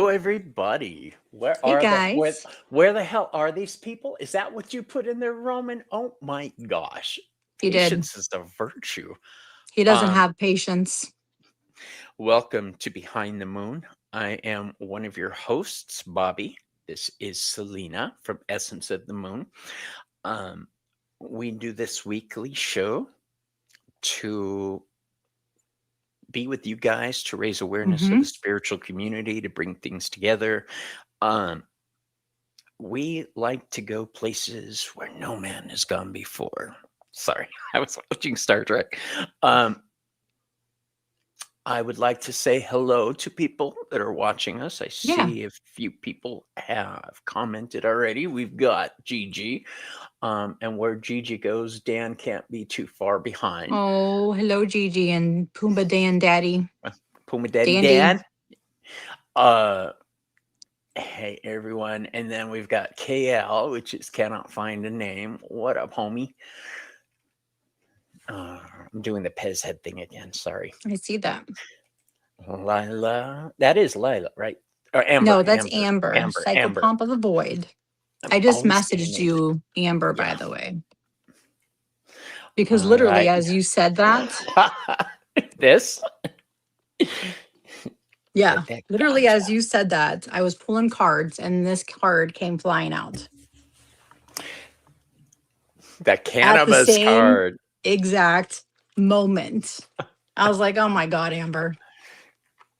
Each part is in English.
Hello, everybody. Hey guys. Where the hell are these people? Is that what you put in there, Roman? Oh my gosh. He did. Patience is a virtue. He doesn't Um, have patience. Welcome to Behind the Moon. I am one of your hosts, Bobby. This is Celina from Essence of the Moon. Um, we do this weekly show to be with you guys, to raise awareness of Mm-hmm. the spiritual community, to bring things together. Um, we like to go places where no man has gone before. Sorry, I was watching Star Trek. Um, I would like to say hello to people that are watching us. I Yeah. see a few people have commented already. We've got Gigi, and where Gigi goes, Dan can't be too far behind. Oh, hello, Gigi and Pumbaa Dan Daddy. Puma Daddy Dandy. Dan. Uh, hey everyone, and then we've got KL, which is cannot find a name. What up, homie? I'm doing the Pez head thing again. Sorry. I see that. Lila. That is Lila, right? Or Amber. No, that's Amber, Amber. Psychopomp of the Void. I'm I just always getting messaged those. you, Amber, by Yeah. the way. Because All literally, right. as you said that, This? yeah, That literally, gotcha. as you said that, I was pulling cards and this card came flying out That at the cannabis same card. exact moment. I was like, oh my God, Amber.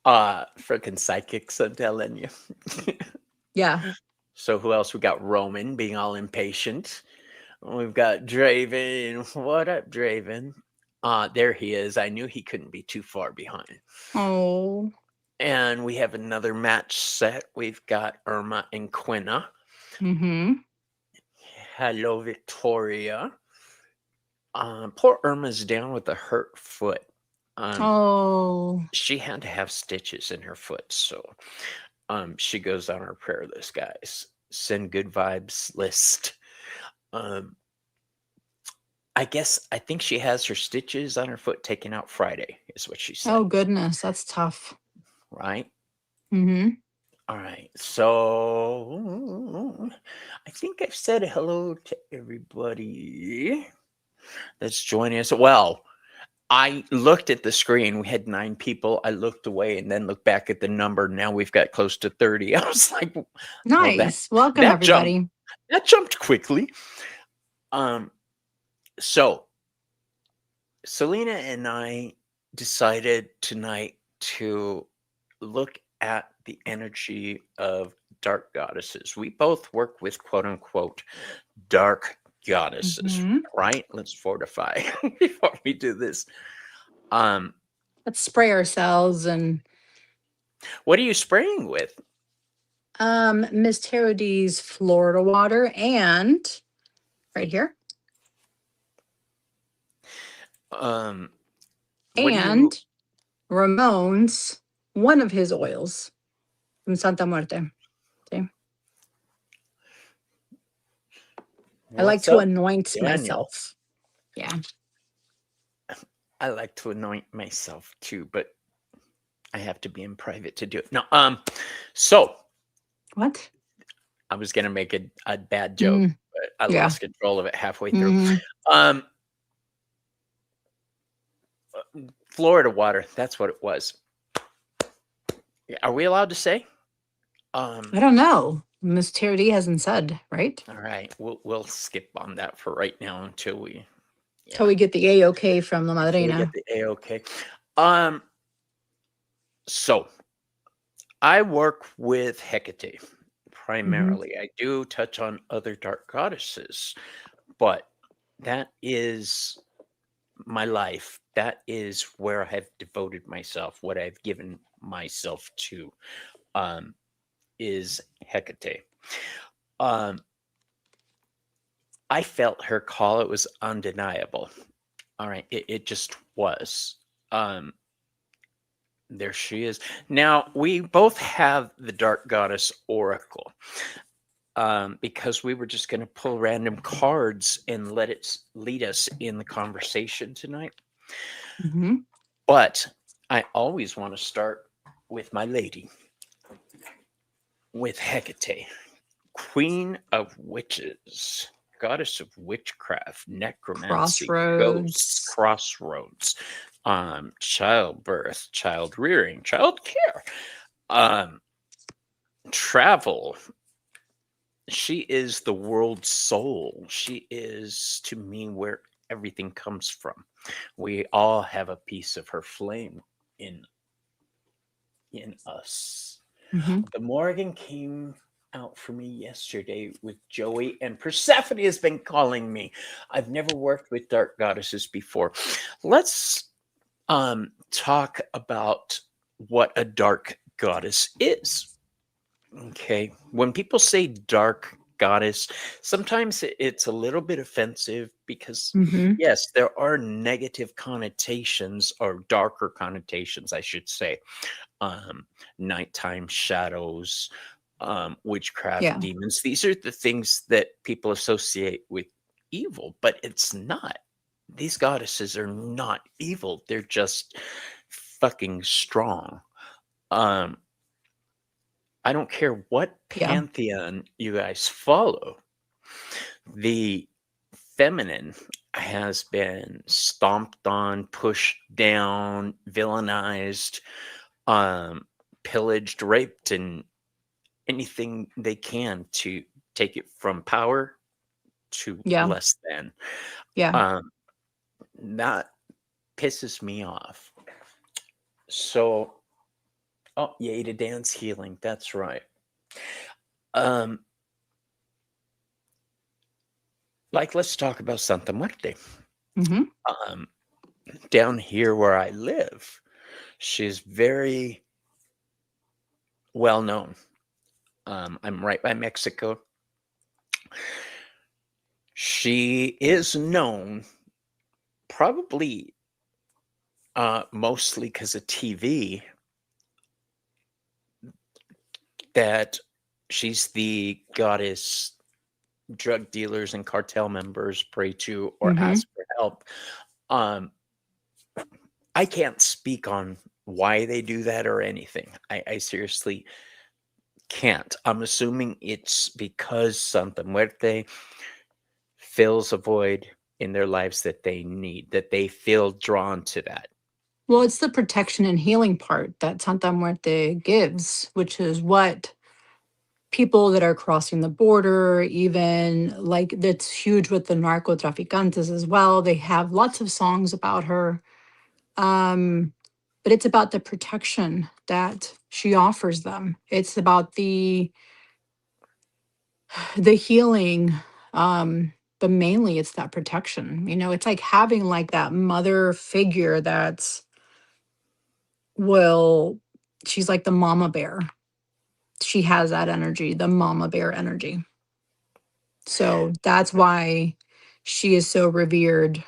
Freaking psychics, I'm telling you. Yeah. So who else? We got Roman being all impatient. We've got Draven. What up, Draven? There he is. I knew he couldn't be too far behind. Oh. And we have another match set. We've got Irma and Quinna. Mm-hmm. Hello, Victoria. Poor Irma's down with a hurt foot. Oh. She had to have stitches in her foot, so she goes on our prayer list, guys. Send good vibes list. I think she has her stitches on her foot taken out Friday, is what she said. Oh goodness, that's tough. Right? Mm-hmm. All right. So I think I've said hello to everybody that's joining us. Well, I looked at the screen. We had 9 people. I looked away and then looked back at the number. Now we've got close to 30. I was like, well, Nice. Welcome that jumped. everybody. That jumped quickly. So Celina and I decided tonight to look at the energy of dark goddesses. We both work with quote unquote dark goddesses, Mm-hmm. right? Let's fortify before we do this. Let's spray ourselves and What are you spraying with? Miss Taro D's Florida water and right here. What And Ramon's one of his oils from Santa Muerte. See? I like to anoint myself. Yeah. I like to anoint myself too, but I have to be in private to do it. No, so What? I was gonna make a bad joke, but I lost control of it halfway through. Mm-hmm. Florida water, that's what it was. Are we allowed to say? I don't know. Miss Taro D hasn't said, right? All right, we'll skip on that for right now until we get the A-OK from La Madrina. We get the A-OK. So I work with Hekate primarily. I do touch on other dark goddesses, but that is my life. That is where I have devoted myself. What I've given myself to is Hekate. I felt her call. It was undeniable. All right. It just was. There she is. Now, we both have the Dark Goddess Oracle because we were just going to pull random cards and let it lead us in the conversation tonight. But I always want to start with my lady. with Hekate, queen of witches, goddess of witchcraft, necromancy, ghosts, Crossroads. crossroads, childbirth, child rearing, child care, um, travel. She is the world's soul. She is, to me, where everything comes from. We all have a piece of her flame in us. Hmm. The Morrigan came out for me yesterday with Joey, and Persephone has been calling me. I've never worked with dark goddesses before. Let's talk about what a dark goddess is. Okay. When people say dark goddess, sometimes it's a little bit offensive because, Hmm. yes, there are negative connotations or darker connotations, I should say. Um, Nighttime shadows, witchcraft, Yeah. demons. These are the things that people associate with evil, but it's not. These goddesses are not evil. They're just fucking strong. Um, I don't care what Yeah. pantheon you guys follow, the feminine has been stomped on, pushed down, villainized, um, pillaged, raped, and anything they can to take it from power to Yeah. less than. Yeah. Um, that pisses me off. So, oh, yay to dance healing. That's right. Um, like, let's talk about Santa Muerte. Hmm. Um, Down here where I live, she's very well known. I'm right by Mexico. She is known probably mostly because of TV that she's the goddess drug dealers and cartel members pray to or Hmm. ask for help. Um, I can't speak on why they do that or anything. I seriously can't. I'm assuming it's because Santa Muerte fills a void in their lives that they need, that they feel drawn to that. Well, it's the protection and healing part that Santa Muerte gives, which is what people that are crossing the border, even like that's huge with the narcotraficantes as well. They have lots of songs about her. Um, but it's about the protection that she offers them. It's about the healing, um, but mainly it's that protection. It's like having like that mother figure that's will she's like the mama bear. She has that energy, the mama bear energy. So that's why she is so revered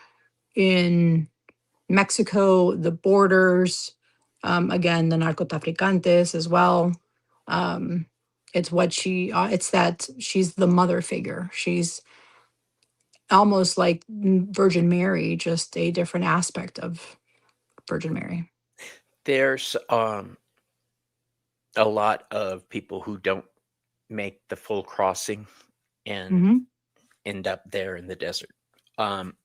in Mexico, the borders, again, the narcotraficantes as well. Um, it's what it's that she's the mother figure. She's almost like Virgin Mary, just a different aspect of Virgin Mary. There's a lot of people who don't make the full crossing and Hmm. end up there in the desert. Um,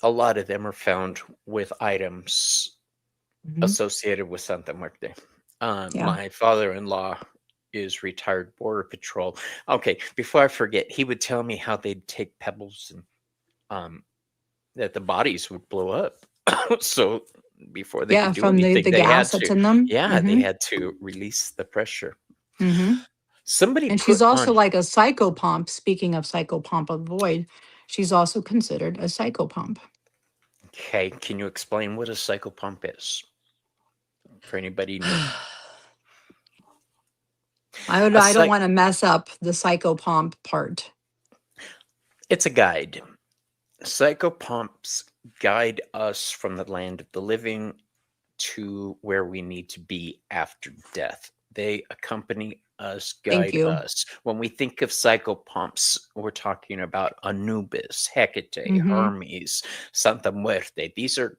a lot of them are found with items Hmm. associated with Santa Muerte. Yeah. My father-in-law is retired border patrol. Okay, before I forget, he would tell me how they'd take pebbles and um, that the bodies would blow up. So before they Yeah. could do From the, anything, the gas that's in them. they Hmm. had to release the pressure. Hmm. Somebody And she's put also on, like a psychopomp. Speaking of psychopomp of void, she's also considered a psychopomp. okay, can you explain what a psychopomp is for anybody new? A I don't psych, want to mess up the psychopomp part. it's a guide. Psychopomps guide us from the land of the living to where we need to be after death. They accompany us, Thank guide you. us. When we think of psychopomps, we're talking about Anubis, Hecate, Hmm. Hermes, Santa Muerte. These are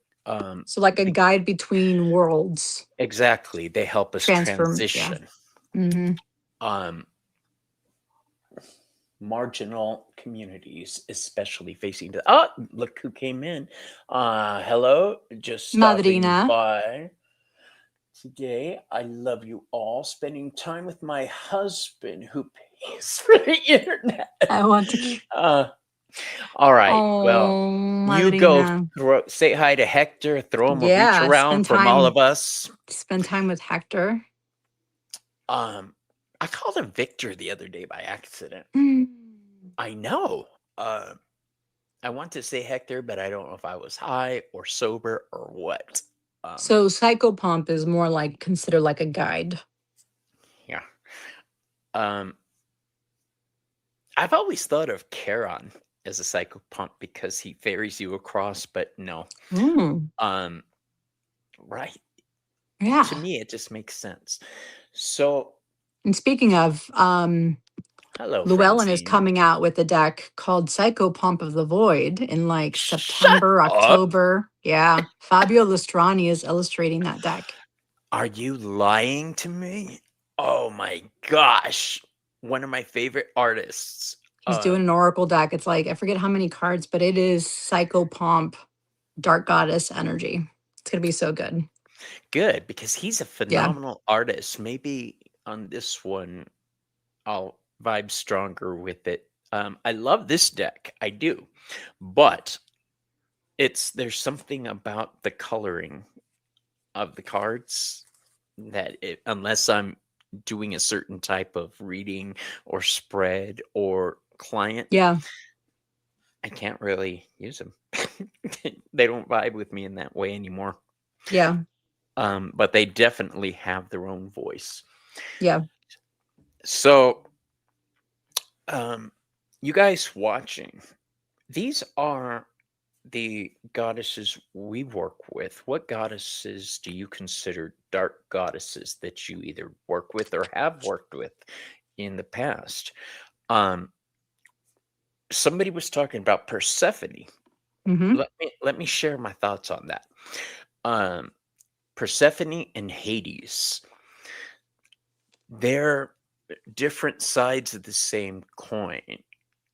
So like a the, guide between worlds. exactly, they help us Transform. Yeah. transition. Mm-hmm. Um, marginal communities, especially facing the. Oh, look who came in. Hello, just stopping Madrina, by today. I love you all. Spending time with my husband who pays for the internet. I want to. Uh, all right. Well, Oh, you go Madrina. say hi to Hector, throw him a reach Yeah, around from all of us. spend time with Hector. I called him Victor the other day by accident. Mm. I know. I want to say Hector, but I don't know if I was high or sober or what. So psychopomp is more like considered like a guide. Yeah. I've always thought of Charon as a psychopomp because he ferries you across, but no. Right. Yeah. To me, it just makes sense. So, And speaking of, hello, Llewellyn is Francine. coming out with a deck called Psychopomp of the Void in like Shut September, up. October. Yeah. Fabio Lustrani is illustrating that deck. Are you lying to me? Oh my gosh. One of my favorite artists. He's doing an oracle deck. It's like, I forget how many cards, but it is Psychopomp, Dark Goddess energy. It's going to be so good. Good, because he's a Yeah. phenomenal artist. Maybe on this one, I'll vibe stronger with it. I love this deck. I do. But there's something about the coloring of the cards that unless I'm doing a certain type of reading or spread or client, Yeah. I can't really use them. They don't vibe with me in that way anymore. Yeah. But they definitely have their own voice. Yeah. So, you guys watching, these are the goddesses we work with. What goddesses do you consider dark goddesses that you either work with or have worked with in the past? Somebody was talking about Persephone. Mm-hmm. Let me share my thoughts on that. Persephone and Hades, they're different sides of the same coin.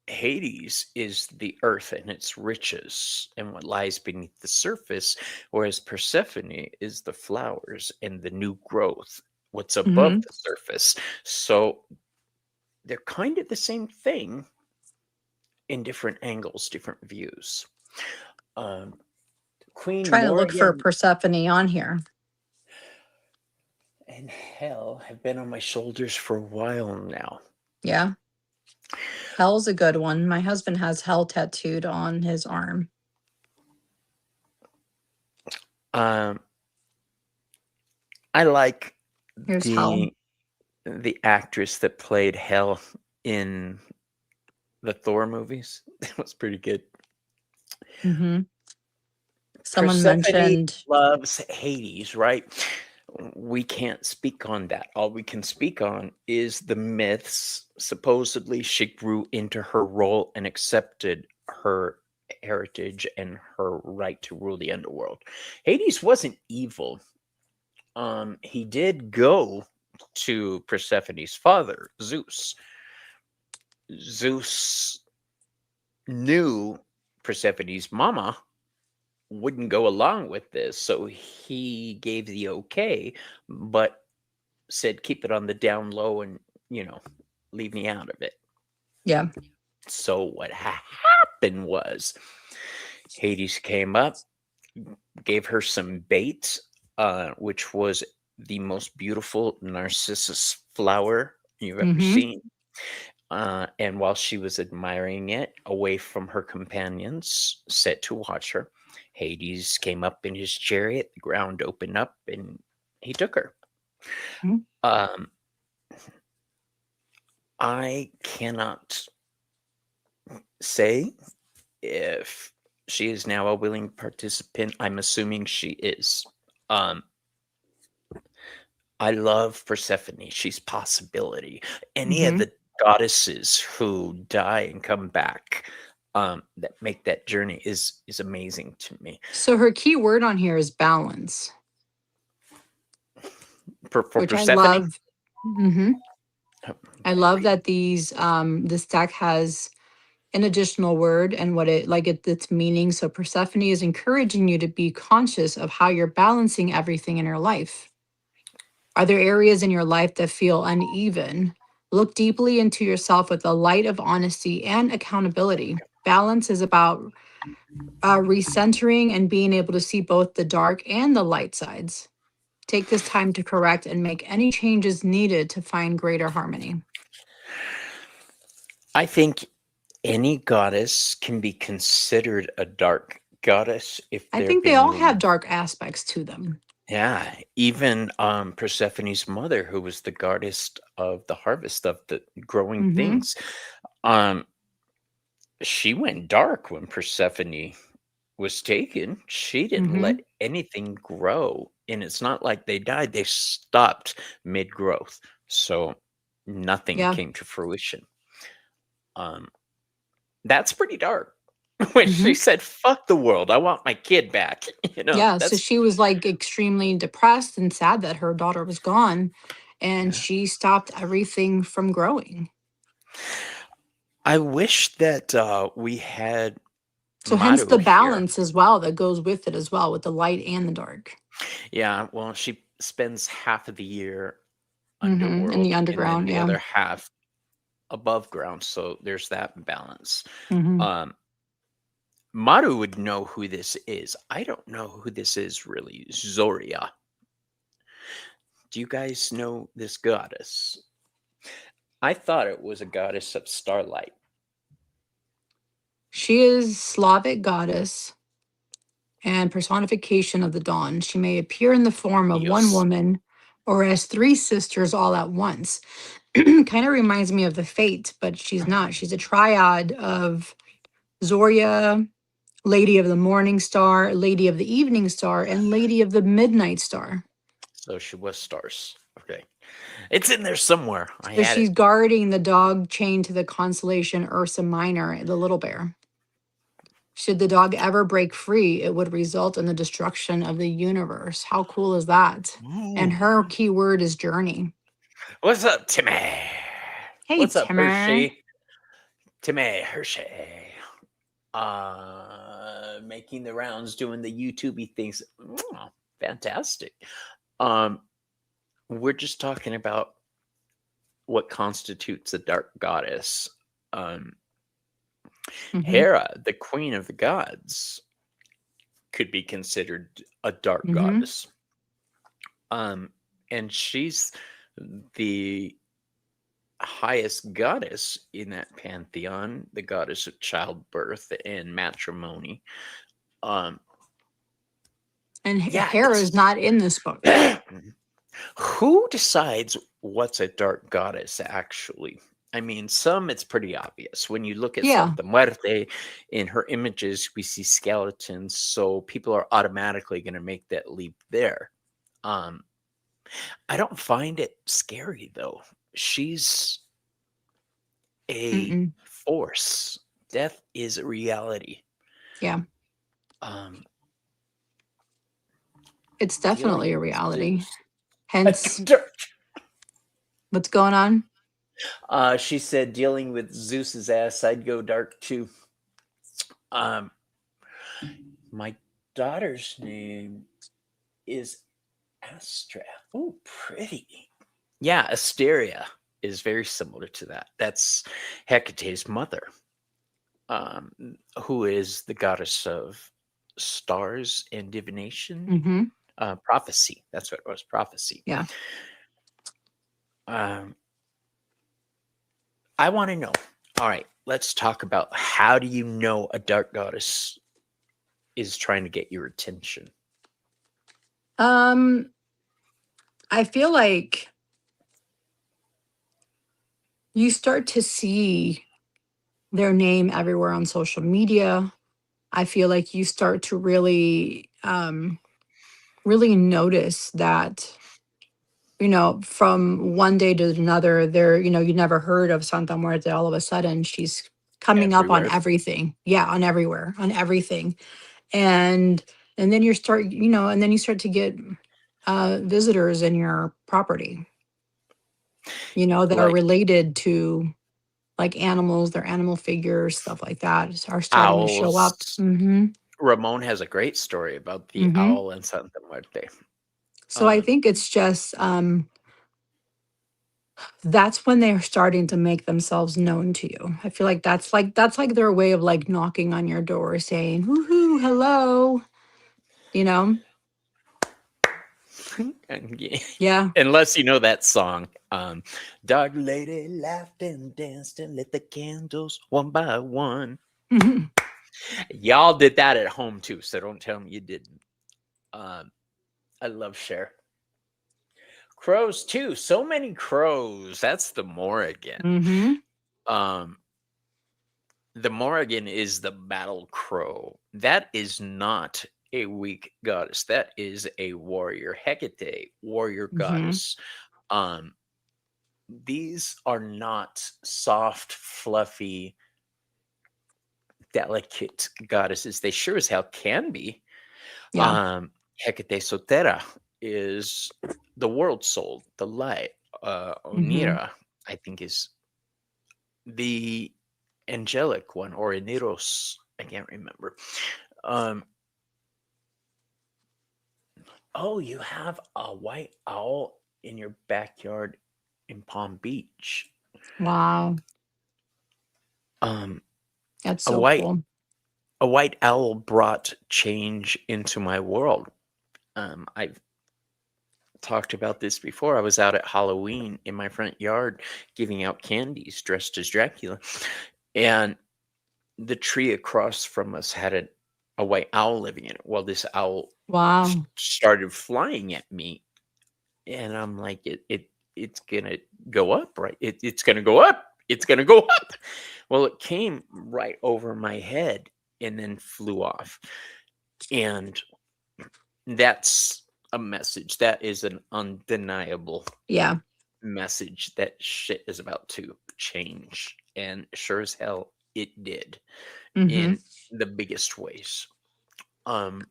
Hades is the earth and its riches and what lies beneath the surface, whereas Persephone is the flowers and the new growth, what's above Mm-hmm. the surface. So they're kind of the same thing in different angles, different views. Queen Trying to look for Morrigan Persephone on here. and Hell have been on my shoulders for a while now. Yeah. Hell's a good one. My husband has Hell tattooed on his arm. I like Here's Hell. the actress that played Hell in the Thor movies. That was pretty good. Mm-hmm. Someone Persephone mentioned. loves Hades, right? We can't speak on that. All we can speak on is the myths. Supposedly, she grew into her role and accepted her heritage and her right to rule the underworld. Hades wasn't evil. He did go to Persephone's father, Zeus. Zeus knew Persephone's mama wouldn't go along with this, so he gave the okay, but said keep it on the down low and leave me out of it. Yeah. So what happened was Hades came up, gave her some bait, which was the most beautiful narcissus flower you've ever Mm-hmm. seen. And while she was admiring it away from her companions set to watch her, Hades came up in his chariot, the ground opened up, and he took her. Mm-hmm. I cannot say if she is now a willing participant. I'm assuming she is. I love Persephone. She's possibility. Any of the goddesses who die and come back that make that journey is amazing to me. So her key word on here is balance. For which Persephone, I love. Hmm. Oh, I love great. that this deck has an additional word and what its meaning. So Persephone is encouraging you to be conscious of how you're balancing everything in your life. Are there areas in your life that feel uneven? Look deeply into yourself with the light of honesty and accountability. Balance is about recentering and being able to see both the dark and the light sides. Take this time to correct and make any changes needed to find greater harmony. I think any goddess can be considered a dark goddess if I they're think they all being have lead. dark aspects to them. Yeah, even Persephone's mother, who was the goddess of the harvest of the growing Hmm. things, um, she went dark when Persephone was taken. She didn't let Hmm. anything grow, and it's not like they died; they stopped mid growth, so nothing Yeah. came to fruition. Um, that's pretty dark. When she Hmm. said, "Fuck the world, I want my kid back," Yeah. So that's she was like extremely depressed and sad that her daughter was gone, and yeah. she stopped everything from growing. I wish that we had So hence the Maru here. balance as well that goes with it as well, with the light and the dark. Yeah, well, she spends half of the year In underworld the and then underground. the Yeah. other half above ground. So there's that balance. Hmm. Um, Maru would know who this is. I don't know who this is really. Zoria. Do you guys know this goddess? I thought it was a goddess of starlight. She is Slavic goddess and personification of the dawn. She may appear in the form of one Yes. woman or as three sisters all at once. Kind of reminds me of the Fate, but she's not. She's a triad of Zoria, Lady of the Morning Star, Lady of the Evening Star, and Lady of the Midnight Star. So she was stars. Okay. It's in there somewhere. I So had she's it. guarding the dog chained to the constellation Ursa Minor, the little bear. Should the dog ever break free, it would result in the destruction of the universe. How cool is that? And Ooh. her keyword is journey. What's up, Timmy? Hey, What's up, Timmer. Hershey? Timmy Hershey. Making the rounds, doing the YouTubey things. Oh, fantastic. Um, we're just talking about what constitutes a dark goddess. Um, Mm-hmm. Hera, the queen of the gods, could be considered a dark Mm-hmm. goddess. Um, and she's the highest goddess in that pantheon, the goddess of childbirth and matrimony. Um, And yeah, Hera it's is not in this book. who decides what's a dark goddess actually? I mean, some it's pretty obvious. When you look at Yeah. Santa Muerte in her images, we see skeletons, so people are automatically going to make that leap there. Um, I don't find it scary though. She's a Mm-mm. force. Death is a reality. Yeah. Um, It's dealing definitely a with reality. Zeus. Hence, what's going on? She said, dealing with Zeus's ass, I'd go dark too. Um, my daughter's name is Astra. Oh, pretty. Yeah, Asteria is very similar to that. That's Hecate's mother, um, who is the goddess of stars and divination, Mm-hmm. prophecy. That's what it was, prophecy. Yeah. Um, I want to know. All right, let's talk about how do you know a dark goddess is trying to get your attention? Um, I feel like you start to see their name everywhere on social media. I feel like you start to really notice that, from one day to another, you never heard of Santa Muerte. All of a sudden, she's coming up on Everywhere. everything. Yeah, on everywhere, on everything. And and then you start to get visitors in your property. that are Like related to like animals, their animal figures, stuff like that are starting to show up. owls. Ramon has a great story about the Hmm. owl in Santa Muerte. So I Um, think it's just that's when they're starting to make themselves known to you. I feel like that's like their way of like knocking on your door saying, "Woohoo, hello." You know? and yeah, Yeah. unless you know that song. Dark lady laughed and danced and lit the candles one by one. Y'all did that at home too, so don't tell me you didn't. Um, I love Cher. Crows too. So many crows. That's the Morrigan. Mhm. Um, the Morrigan is the battle crow. That is not a weak goddess. That is a warrior. Hekate, warrior Mhm. goddess. Um, these are not soft, fluffy, delicate goddesses. They sure as hell can be. Yeah. Um, Hecate Sotera is the world soul, the light. Mhm. Onira, I think, is the angelic one, or Eniros. I can't remember. Um, oh, you have a white owl in your backyard in Palm Beach. Wow. Um, That's a so white cool. a white owl brought change into my world. I've talked about this before. I was out at Halloween in my front yard giving out candies dressed as Dracula, and the tree across from us had a white owl living in it. Well, this owl Wow. started flying at me, and I'm like, it's gonna go up, right? It's gonna go up. It's gonna go up. Well, it came right over my head and then flew off, and that's a message. That is an undeniable Yeah. message that shit is about to change. And sure as hell it did Mhm. in the biggest ways. Um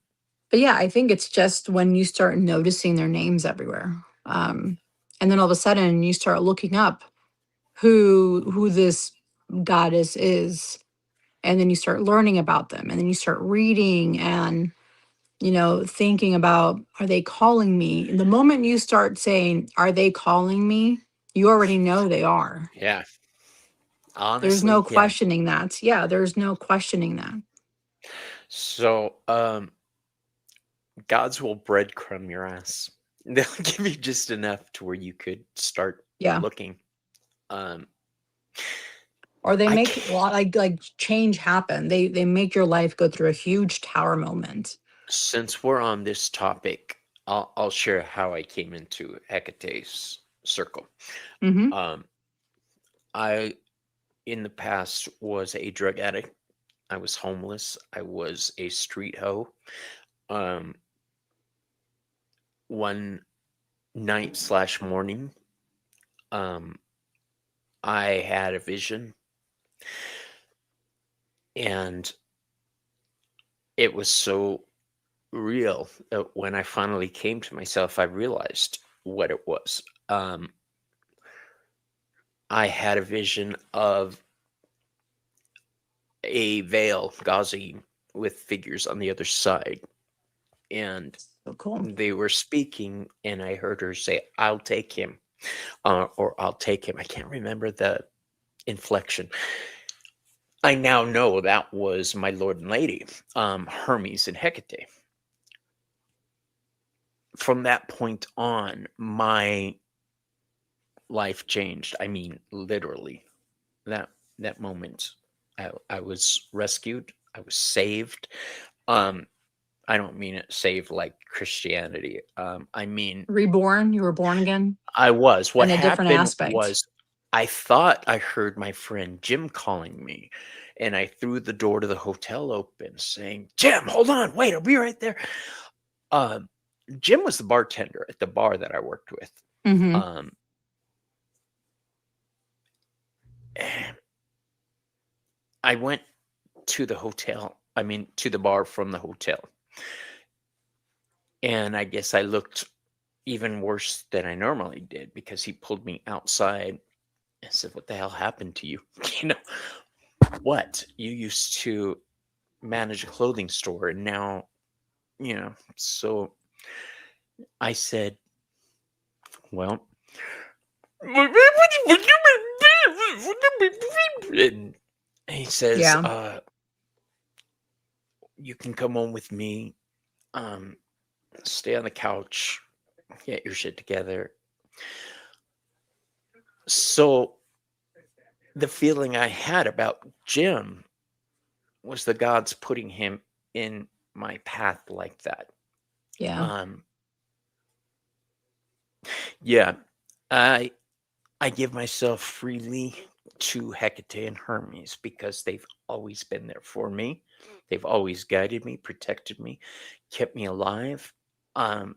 But yeah, I think it's just when you start noticing their names everywhere. And then all of a sudden you start looking up who this goddess is, and then you start learning about them, and then you start reading and thinking about, are they calling me? The moment you start saying, are they calling me? You already know they are. yeah, There's no honestly, yeah. questioning that. Yeah, there's no questioning that. So gods will breadcrumb your ass. They'll give you just enough to where you could start Yeah. looking. Um Or they I make can't, like change happen. They make your life go through a huge tower moment. since we're on this topic, I'll share how I came into Hecate's circle. Mhm. Um I in the past was a drug addict. I was homeless. I was a street hoe. Um, one night slash morning, um, I had a vision, and it was so real that when I finally came to myself, I realized what it was. I had a vision of a veil, gauzy, with figures on the other side, and So cool. they were speaking, and I heard her say, "I'll take him," or "I'll take him." I can't remember the inflection. I now know that was my lord and lady, Hermes and Hecate. From that point on, my life changed. I mean, literally. That that moment, I was rescued. I was saved. Um, I don't mean it saved like Christianity. I mean Reborn, you were born again I was. What in a different happened aspect. was I thought I heard my friend Jim calling me, and I threw the door to the hotel open saying, "Jim, hold on, wait, I'll be right there." Um, Jim was the bartender at the bar that I worked with. Mhm. Um, and I went to the hotel, I mean, to the bar from the hotel. And I guess I looked even worse than I normally did, because he pulled me outside and said, "What the hell happened to you?" You know, what? You used to manage a clothing store, and now, so I said, "Well," and he says, Yeah. "You can come home with me, um, stay on the couch, get your shit together." So the feeling I had about Jim was the gods putting him in my path like that. Yeah. Um, yeah, I I give myself freely to Hecate and Hermes because they've always been there for me. They've always guided me, protected me, kept me alive, um,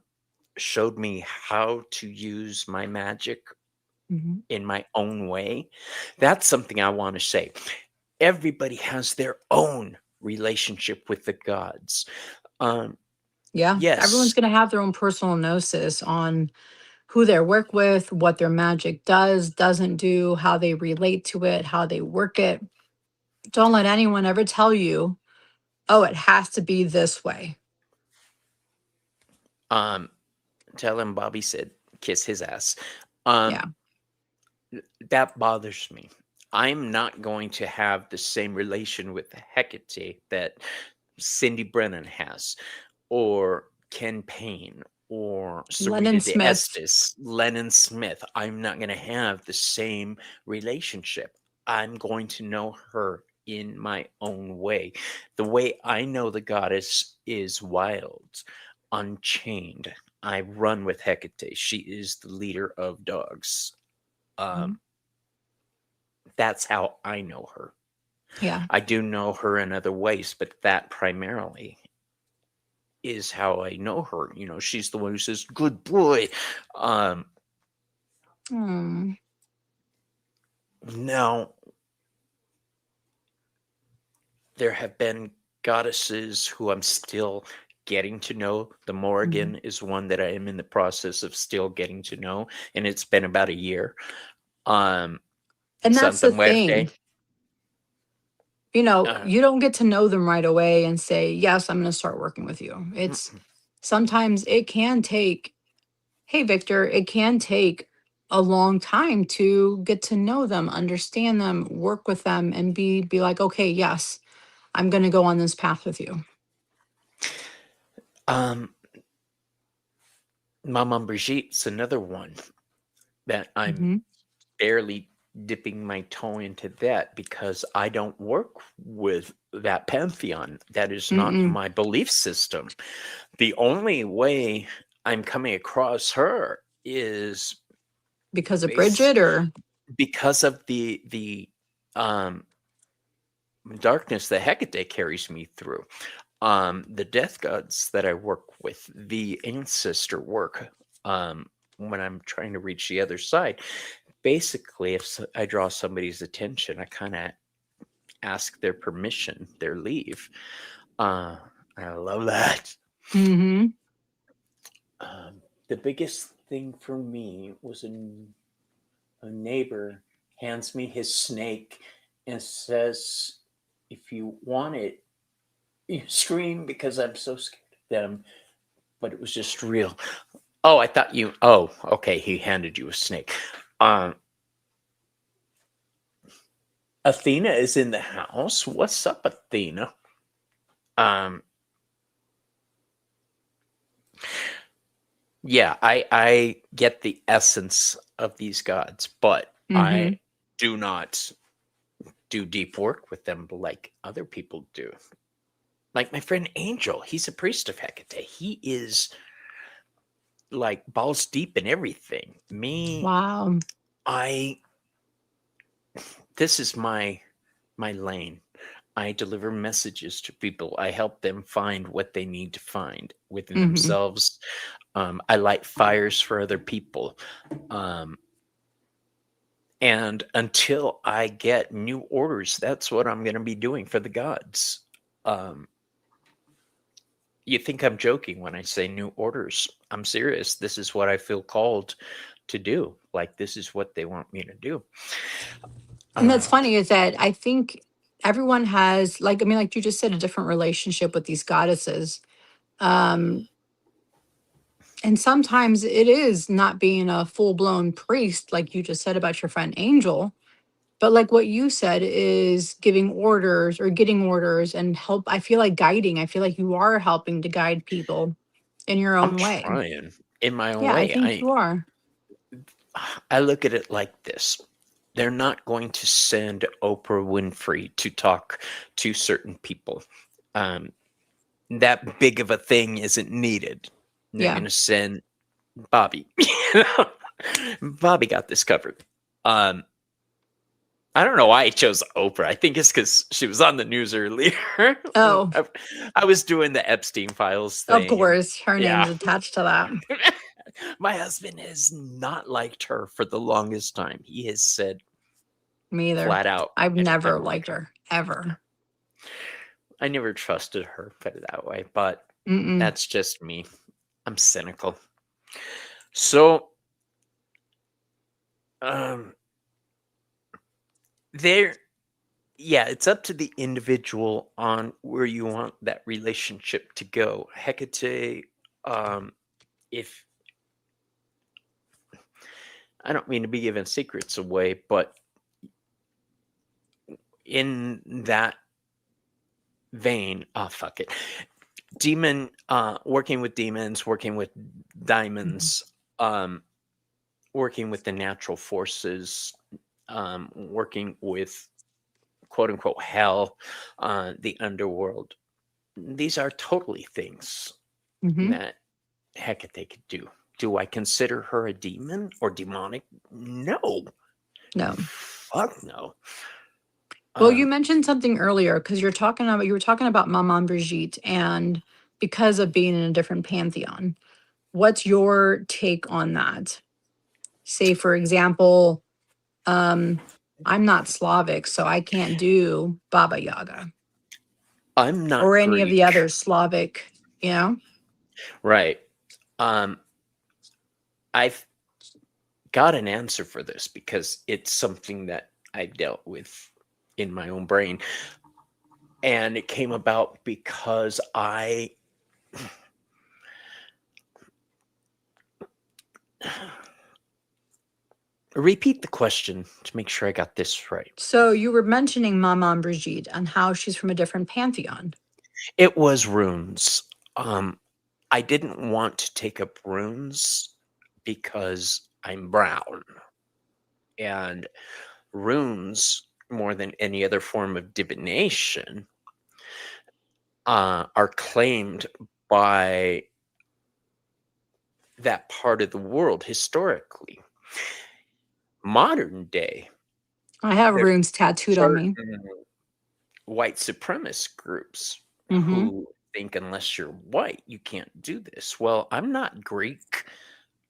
showed me how to use my magic Mhm. in my own way. That's something I want to say. Everybody has their own relationship with the gods. Um, Yeah. Everyone's yes, going to have their own personal gnosis on who they work with, what their magic does, doesn't do, how they relate to it, how they work it. Don't let anyone ever tell you, oh, it has to be this way. um, tell him Bobby said kiss his ass. Um, Yeah. that bothers me. I'm not going to have the same relation with Hecate that Cindy Brennan has, or Ken Payne, or Lennon Sarita de Smith. Estes, Lennon Smith. I'm not going to have the same relationship. I'm going to know her in my own way. The way I know the goddess is wild, unchained. I run with Hecate. She is the leader of dogs. Mhm. Um, that's how I know her. Yeah. I do know her in other ways, but that primarily is how I know her. She's the one who says, "Good boy." Um, Mm. now, there have been goddesses who I'm still getting to know. The Mhm. Morrigan is one that I am in the process of still getting to know, and it's been about a year. Um, And that's Santa the thing. Muerte. Uh, You don't get to know them right away and say, yes, I'm going to start working with you. It's sometimes it can take, hey, Victor, it can take a long time to get to know them, understand them, work with them, and be like, okay, yes, I'm going to go on this path with you. um, Mama Brigitte's another one that I'm Hmm. barely dipping my toe into that because I don't work with that pantheon. That is not Mm-mm. my belief system. The only way I'm coming across her is Because of base Bridget or, because of the um, darkness that Hecate carries me through. The death gods that I work with, the ancestor work, when I'm trying to reach the other side. Basically, if I draw somebody's attention, I kind of ask their permission, their leave. Uh, I love that. hmm, The biggest thing for me was a neighbor hands me his snake and says, "If you want it, you scream because I'm so scared of them." But it was just real. Oh, I thought you. Oh, okay. He handed you a snake. Um, Athena is in the house. What's up, Athena? Um, yeah, I get the essence of these gods, but hmm, I do not do deep work with them like other people do. Like my friend Angel, he's a priest of Hecate. He is like balls deep in everything. Me, wow. I this is my lane. I deliver messages to people. I help them find what they need to find within Hmm. themselves. I light fires for other people. Um, and until I get new orders, that's what I'm going to be doing for the gods. Um, You think I'm joking when I say new orders. I'm serious. This is what I feel called to do. Like, this is what they want me to do. And that's Uh, funny is that I think everyone has, like, I mean, like you just said, a different relationship with these goddesses. Um, and sometimes it is not being a full blown priest, like you just said about your friend Angel. But like what you said is giving orders or getting orders and help. I feel like guiding. I feel like you are helping to guide people in your I'm own way. trying in my own Yeah, I way. think you are. I look at it like this. They're not going to send Oprah Winfrey to talk to certain people. Um, that big of a thing isn't needed. They're Yeah. going to send Bobby. Bobby got this covered. I don't know why I chose Oprah. I think it's because she was on the news earlier. Oh, I was doing the Epstein Files of thing, and course. Her name's yeah, attached to that. my husband has not liked her for the longest time. He has said Me either. flat out I've never anytime. liked her ever. I never trusted her, put it that way, but Mm-mm. that's just me. I'm cynical. So, um, there, yeah, it's up to the individual on where you want that relationship to go. Hecate, um, if I don't mean to be giving secrets away, but in that vein, oh fuck it, demon, working with demons, working with Mhm. diamonds, working with the natural forces, working with quote unquote hell, the underworld. These are totally things Mhm. that Hecate could do. Do I consider her a demon or demonic? No. No. Fuck no. Well, you Um, mentioned something earlier because you were talking about Maman Brigitte and because of being in a different pantheon. What's your take on that? Say, for example, um, I'm not Slavic, so I can't do Baba Yaga I'm not or any of the Greek. other Slavic, you know? Right. Um, I've got an answer for this because it's something that I dealt with in my own brain. And it came about because I repeat the question to make sure I got this right. So you were mentioning Maman Brigitte and how she's from a different pantheon. It was runes. Um, I didn't want to take up runes because I'm brown. And runes, more than any other form of divination, are claimed by that part of the world historically. Modern day, I have there's runes tattooed on me. certain white supremacist groups Mhm. who think unless you're white, you can't do this. Well, I'm not Greek,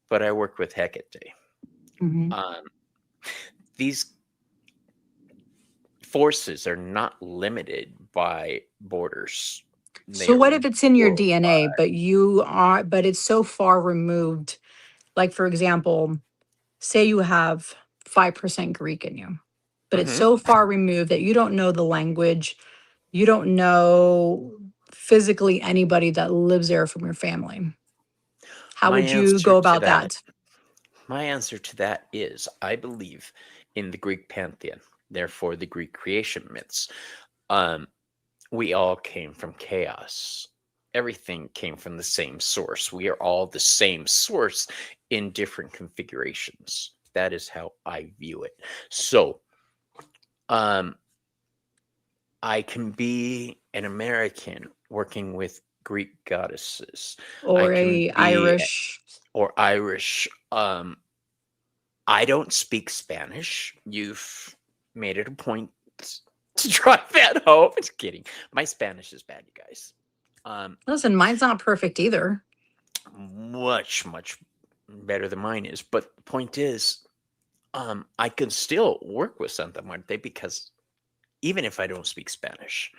but I work with Hecate. Mhm. Um, these forces are not limited by borders. They So are what if it's in your DNA, worldwide. but it's so far removed? Like, for example, say you have 5% Greek in you, but it's Mhm. so far removed that you don't know the language, you don't know physically anybody that lives there from your family. How My would you answer go to about that that? My answer to that is I believe in the Greek pantheon, therefore the Greek creation myths. Um, we all came from chaos. Everything came from the same source. We are all the same source in different configurations. That is how I view it. So, um, I can be an American working with Greek goddesses. I Or can a be Irish? or Irish. I don't speak Spanish. You've made it a point to drive that home. Just kidding. My Spanish is bad, you guys. Um, Listen, mine's not perfect either. much, much better than mine is. But the point is, I can still work with Santa Muerte because even if I don't speak Spanish,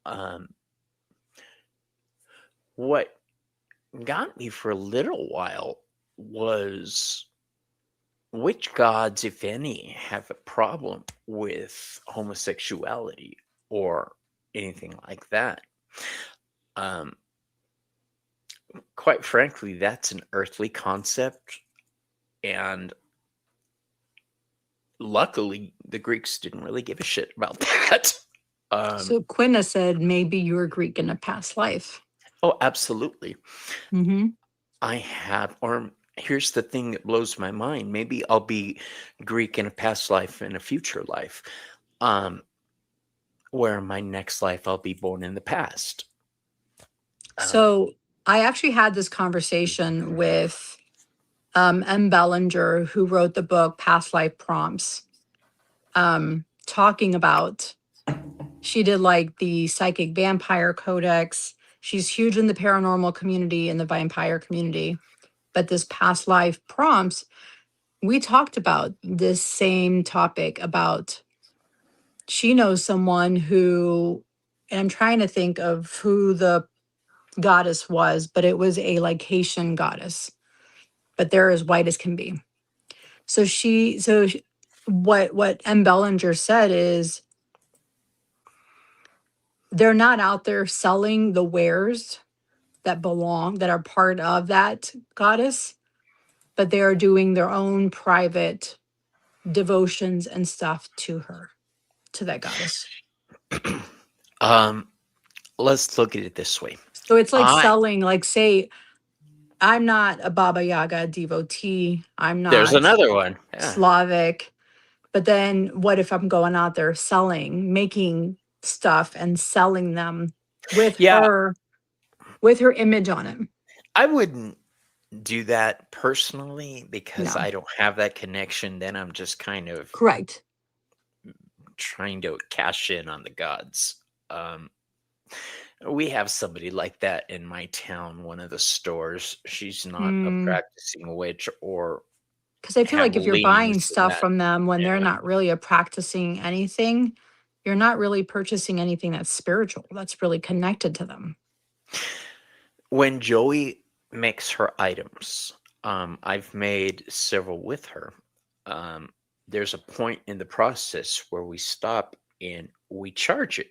um, what got me for a little while was which gods, if any, have a problem with homosexuality or anything like that. Um, quite frankly, that's an earthly concept, and luckily, the Greeks didn't really give a shit about that. So Quinna said maybe you were Greek in a past life. Oh, absolutely. Mm-hmm. I have, or here's the thing that blows my mind. Maybe I'll be Greek in a past life and a future life, where in my next life I'll be born in the past. So I actually had this conversation with M. Bellinger, who wrote the book Past Life Prompts, talking about, she did like the Psychic Vampire Codex. She's huge in the paranormal community and the vampire community. But this past life prompts, we talked about this same topic about she knows someone who, and I'm trying to think of who the goddess was, but it was a like Haitian goddess, but they're as white as can be. What M. Bellinger said is they're not out there selling the wares that are part of that goddess, but they are doing their own private devotions and stuff to her, to that goddess. Um, let's look at it this way. So it's like I selling, like, say, I'm not a Baba Yaga devotee, I'm There's not another one. Yeah. Slavic, but then what if I'm going out there selling, making stuff and selling them with Yeah, her image on it? I wouldn't do that personally because No, I don't have that connection. Then I'm just kind of correct. trying to cash in on the gods. Um, we have somebody like that in my town, one of the stores. She's not a Mm, practicing witch or because I feel have like if you're buying leanings in stuff that. from them when they're Yeah. not really a practicing anything, you're not really purchasing anything that's spiritual, that's really connected to them. When Joey makes her items, I've made several with her. Um, there's a point in the process where we stop and we charge it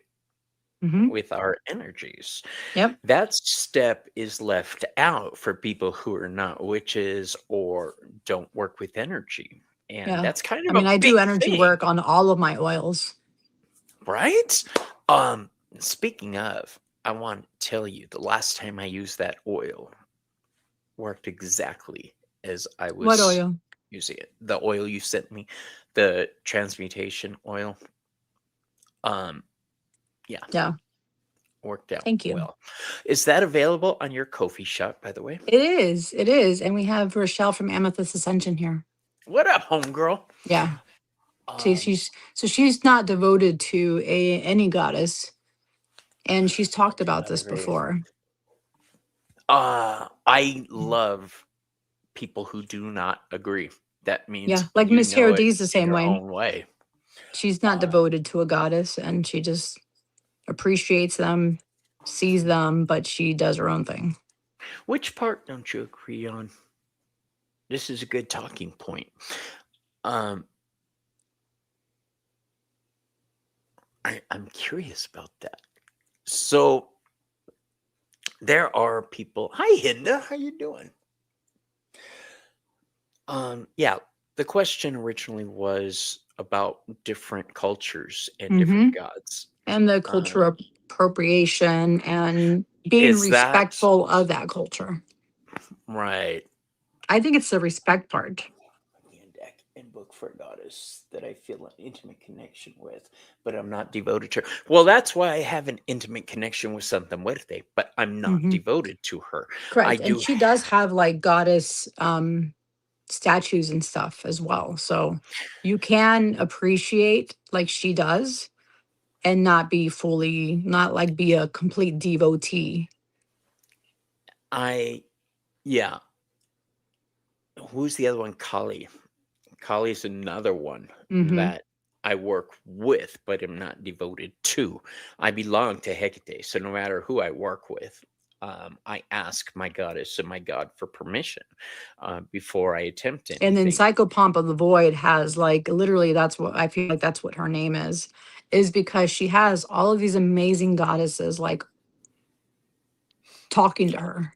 Hmm. with our energies. Yep. That step is left out for people who are not witches or don't work with energy. And Yeah. that's kind I of mean, a I do big energy thing, work on all of my oils. right? Speaking of, I want to tell you the last time I used that oil worked exactly as I What was oil? using it. The oil you sent me, the transmutation oil, um, yeah, Yeah. worked out Thank you. well. Is that available on your Ko-fi shop, by the way? It is. It is. And we have Rochelle from Amethyst Ascension here. What up, homegirl? Yeah. See, Um, she's not devoted to any goddess. And she's talked about not this agree. before. I love people who do not agree. That Yeah. means Like you Miss know it Herodie's the in same your way. own way. She's not Uh, devoted to a goddess and she just appreciates them, sees them, but she does her own thing. which part don't you agree on? This is a good talking point. Um, I'm curious about that. So there are people. Hi, Hinda. How you doing? Yeah. The question originally was about different cultures and Hmm. different gods. And the Uh, cultural appropriation and being is that respectful of that culture. right? I think it's the respect part. Hand deck and book for a goddess that I feel an intimate connection with, but I'm not devoted to her. Well, that's why I have an intimate connection with Santa Muerte, but I'm not Hmm. devoted to her. I Correct. And do. she does have like goddess statues and stuff as well. So you can appreciate like she does and not be fully, not like be a complete devotee. I yeah. Who's the other one? Kali. Kali is another one Hmm. that I work with, but am not devoted to. I belong to Hekate, so no matter who I work with, I ask my goddess and my god for permission before I attempt And then anything. Psychopomp of the Void has like literally that's what I feel like that's what her name is because she has all of these amazing goddesses like talking to her,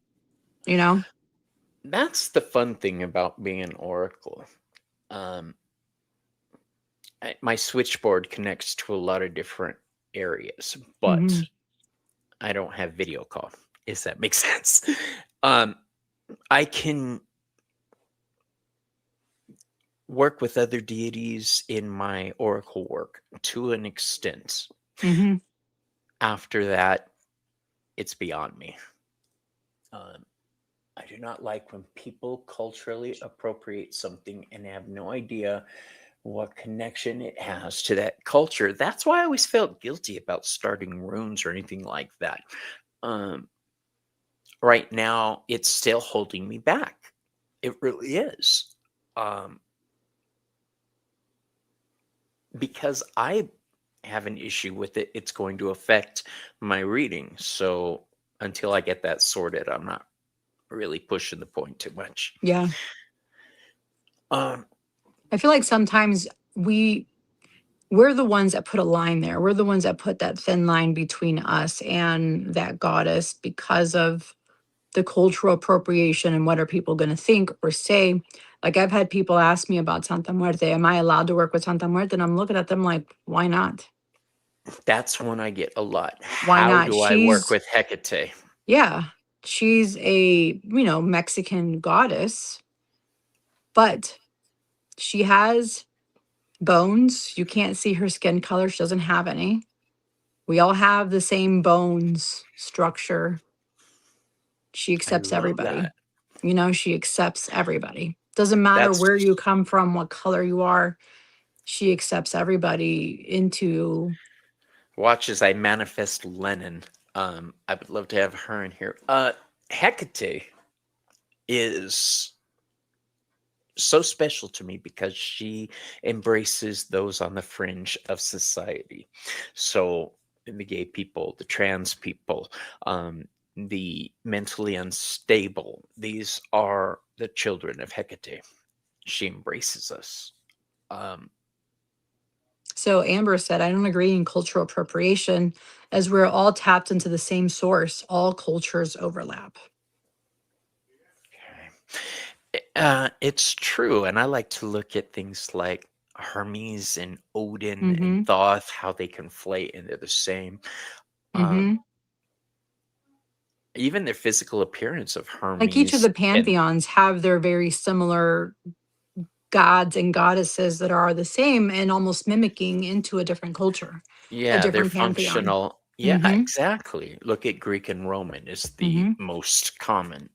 you know? That's the fun thing about being an oracle. Um, my switchboard connects to a lot of different areas, but Hmm. I don't have video call. If that makes sense. Um, I can work with other deities in my oracle work to an extent. Hmm. After that, it's beyond me. Um, I do not like when people culturally appropriate something and have no idea what connection it has to that culture. That's why I always felt guilty about starting runes or anything like that. Um, right now, it's still holding me back. It really is. Um, because I have an issue with it, it's going to affect my reading. So until I get that sorted, I'm not really pushing the point too much. Yeah. Um, I feel like sometimes we're the ones that put a line there. We're the ones that put that thin line between us and that goddess because of the cultural appropriation and what are people going to think or say. Like I've had people ask me about Santa Muerte. Am I allowed to work with Santa Muerte? And I'm looking at them like, why not? that's one I get a lot. Why How not? do I work She's, with Hekate? yeah, she's a, Mexican goddess, but she has bones. You can't see her skin color. She doesn't have any. We all have the same bones structure. She I accepts love everybody. that. She accepts everybody. Doesn't matter That's where you come from, what color you are. She accepts everybody into. watch as I manifest Lennon. I would love to have her in here. Hecate is so special to me because she embraces those on the fringe of society. So the gay people, the trans people, the mentally unstable, these are the children of Hecate. She embraces us. Um, So Amber said, I don't agree in cultural appropriation as we're all tapped into the same source. All cultures overlap. it's true, and I like to look at things like Hermes and Odin and Mm-hmm. Thoth, how they conflate and they're the same. Um, Mm-hmm. even their physical appearance of Like each of Hermes the and pantheons have their very similar gods and goddesses that are the same and almost mimicking into a different culture, a yeah, they're different pantheon. functional. Yeah, Mm-hmm. exactly. Look at Greek and Roman is the Mm-hmm. most common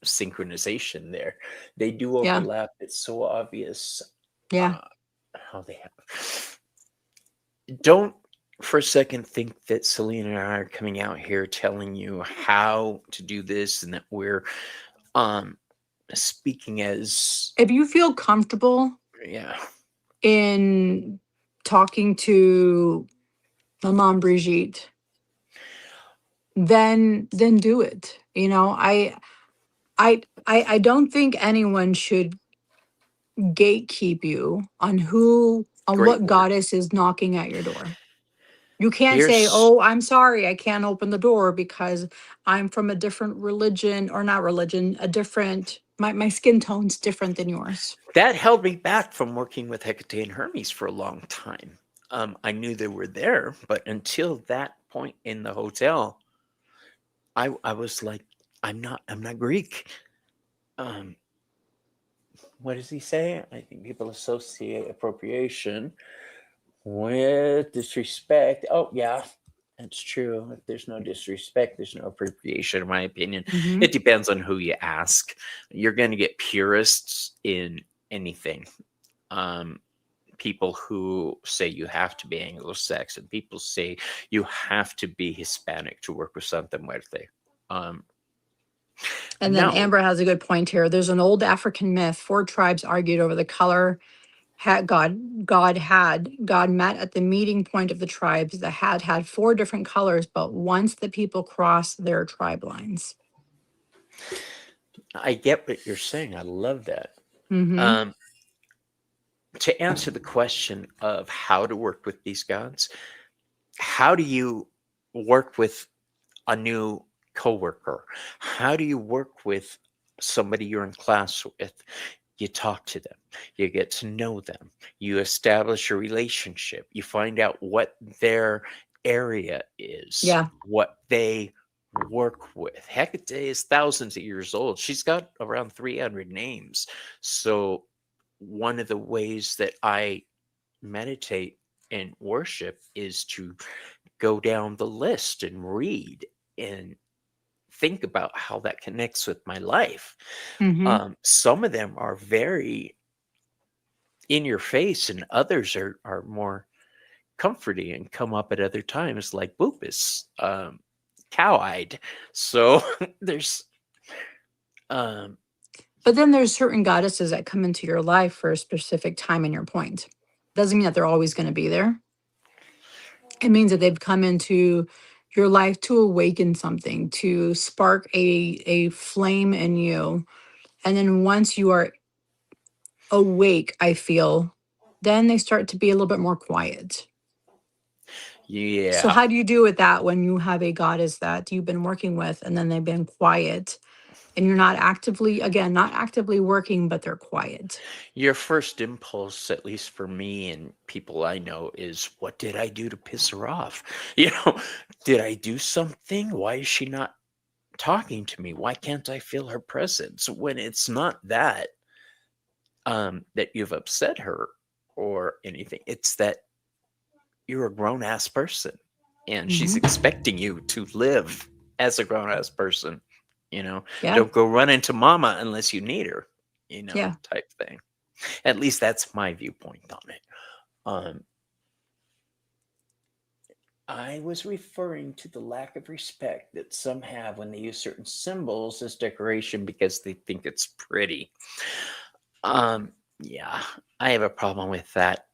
synchronization there. They do Yeah. overlap. It's so obvious Yeah. uh, how they have. Don't for a second think that Celina and I are coming out here telling you how to do this and that we're um speaking as If you feel comfortable yeah. in talking to Maman Brigitte, then do it. I don't think anyone should gatekeep you on Great what word. goddess is knocking at your door. You can't say, Here's "Oh, I'm sorry, I can't open the door because I'm from a different religion or not religion, a different my skin tone's different than yours." that held me back from working with Hecate and Hermes for a long time. I knew they were there, but until that point in the hotel, I was like, I'm not Greek. Um, what does he say? I think people associate appropriation with disrespect. Oh yeah, that's true. If there's no disrespect, there's no appropriation, in my opinion. Mhm. It depends on who you ask. You're going to get purists in anything. Um, people who say you have to be Anglo-Saxon. People say you have to be Hispanic to work with Santa Muerte. Um, And then no, Amber has a good point here. There's an old African myth. Four tribes argued over the color God met at the meeting point of the tribes. The hat had four different colors, but once the people crossed their tribe lines. I get what you're saying. I love that. Mm-hmm. Um, to answer the question of how to work with these gods, how do you work with a new coworker? How do you work with somebody you're in class with? You talk to them, you get to know them, you establish a relationship, you find out what their area is, Yeah. what they work with. Hecate is thousands of years old. She's got around 300 names. So, one of the ways that I meditate and worship is to go down the list and read and think about how that connects with my life. Mm-hmm. Some of them are very in your face, and others are more comforting and come up at other times, like Boopus, cow-eyed. So there's um, But then there's certain goddesses that come into your life for a specific time in your point. Doesn't mean that they're always going to be there. It means that they've come into your life to awaken something, to spark a flame in you. And then once you are awake, I feel, then they start to be a little bit more quiet. So yeah, how do you do with that when you have a goddess that you've been working with and then they've been quiet and you're not actively, again, not actively working, but they're quiet? your first impulse, at least for me and people I know, is what did I do to piss her off? You know, did I do something? Why is she not talking to me? Why can't I feel her presence? When it's not that that you've upset her or anything, it's that you're a grown ass person and she's Hmm. expecting you to live as a grown ass person. You know, Yeah. don't go run into mama unless you need her, Yeah. type thing. At least that's my viewpoint on it. Um, I was referring to the lack of respect that some have when they use certain symbols as decoration because they think it's pretty. Yeah, I have a problem with that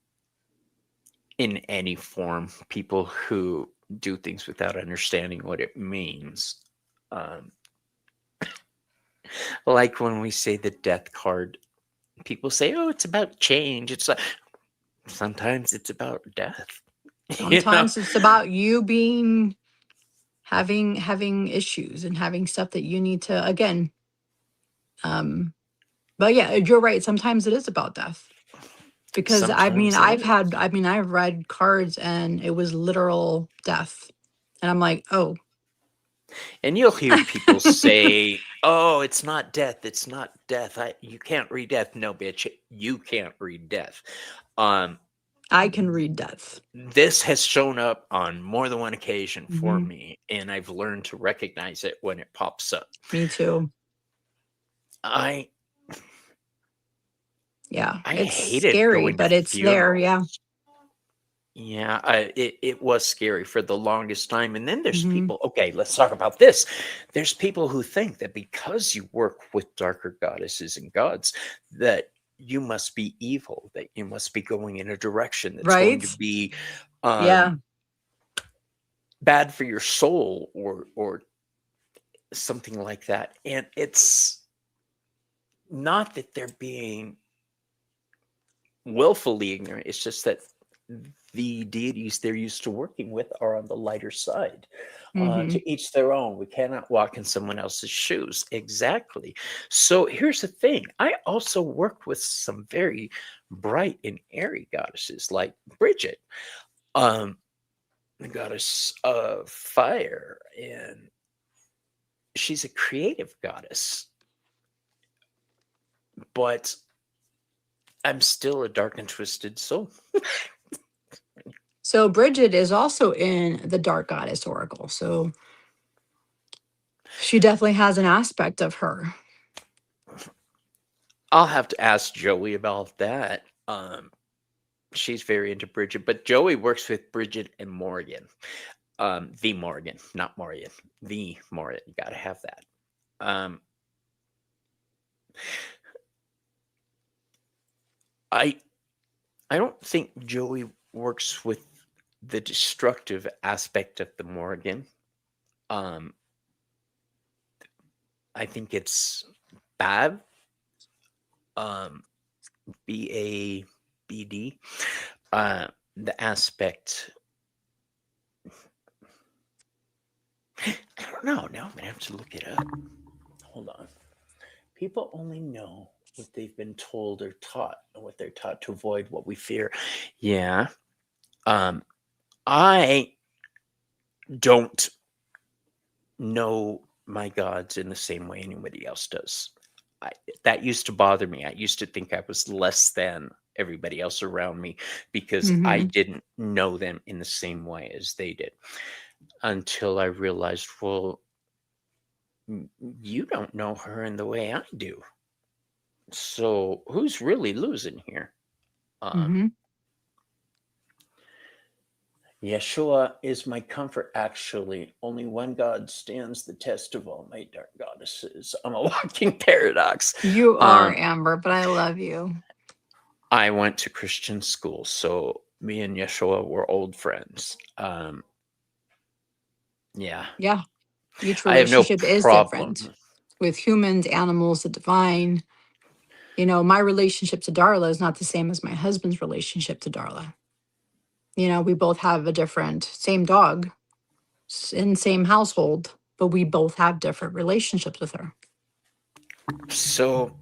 in any form. People who do things without understanding what it means. Um, like when we say the death card, people say, "Oh, it's about change." It's like sometimes it's about death. you know, Sometimes it's about you being having issues and having stuff that you need to, again, um but yeah, you're right, sometimes it is about death. Because sometimes it is. I've read cards and it was literal death. And I'm like, oh. And you'll hear people say, "Oh, it's not death. It's not death. You can't read death." No, bitch, you can't read death. Um, I can read death. this has shown up on more than one occasion for Hmm. me, and I've learned to recognize it when it pops up. Me too. I Yeah. I It's hated scary, going to but it's there. Yeah. funerals. Yeah, it was scary for the longest time. And then there's Hmm. people, okay, let's talk about this. There's people who think that because you work with darker goddesses and gods, that you must be evil, that you must be going in a direction that's going Right. to be Yeah. bad for your soul or something like that. And it's not that they're being willfully ignorant, it's just that the deities they're used to working with are on the lighter side. Hmm. To each their own. We cannot walk in someone else's shoes. Exactly. So here's the thing. I also work with some very bright and airy goddesses like Bridget, um, the goddess of fire, and she's a creative goddess, but I'm still a dark and twisted soul. So Bridget is also in the Dark Goddess Oracle. So she definitely has an aspect of her. I'll have to ask Joey about that. She's very into Bridget, but Joey works with Bridget and Morrigan. The Morrigan, not Morrigan. The Morrigan. You gotta have that. Um, I I don't think Joey works with the destructive aspect of the Morrigan. Um, I think it's bad. Um, BABD. The aspect. I don't know. Now I'm gonna have to look it up. Hold on. People only know what they've been told or taught, and what they're taught to avoid what we fear. Yeah. Um, I don't know my gods in the same way anybody else does. I, that used to bother me. I used to think I was less than everybody else around me because I Mm-hmm. didn't know them in the same way as they did, until I realized, well, you don't know her in the way I do. So who's really losing here? Um, Mm-hmm. Yeshua is my comfort, actually. Only one God stands the test of all my dark goddesses. I'm a walking paradox. You are, Um, Amber, but I love you. I went to Christian school, so me and Yeshua were old friends. Yeah, Yeah. Each I have no relationship is different problem. with humans, animals, the divine. You know, my relationship to Darla is not the same as my husband's relationship to Darla. You know, we both have a different, same dog, in same household, but we both have different relationships with her. So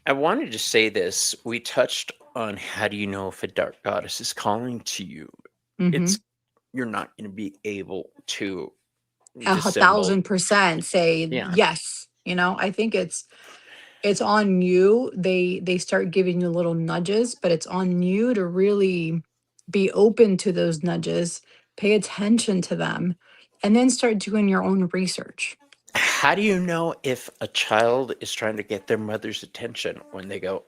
I wanted to say this. We touched on how do you know if a dark goddess is calling to you? Mm-hmm. It's You're not going to be able to A dissemble. 1,000% say Yeah. yes. You know, I think it's on you. They start giving you little nudges, but it's on you to really be open to those nudges, pay attention to them, and then start doing your own research. How do you know if a child is trying to get their mother's attention when they go,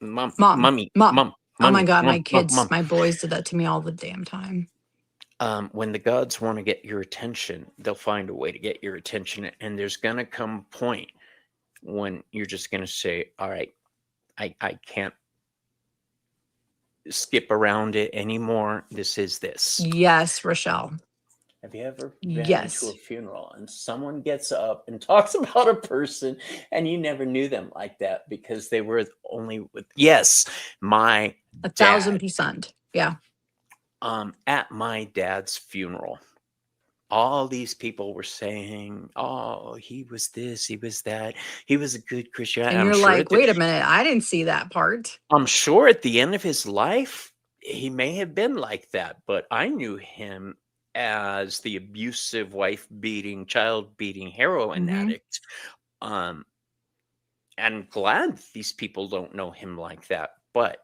mom, Mom, mummy, mom. mom, Oh my mummy, God, mom, my mom, kids, mom? my boys did that to me all the damn time. When the gods want to get your attention, they'll find a way to get your attention. And there's going to come a point when you're just going to say, all right, I can't skip around it anymore. This is this. Yes, Rochelle. Have you ever been to a Yes. funeral and someone gets up and talks about a person and you never knew them like that because they were only with, yes, my dad, 1,000%. Yeah. at my dad's funeral, all these people were saying, oh, he was this, he was that, he was a good Christian. And you're like, wait a minute, I didn't see that part. I'm sure at the end of his life, he may have been like that, but I knew him as the abusive, wife beating, child beating heroin Hmm. addict. Um, and glad these people don't know him like that. But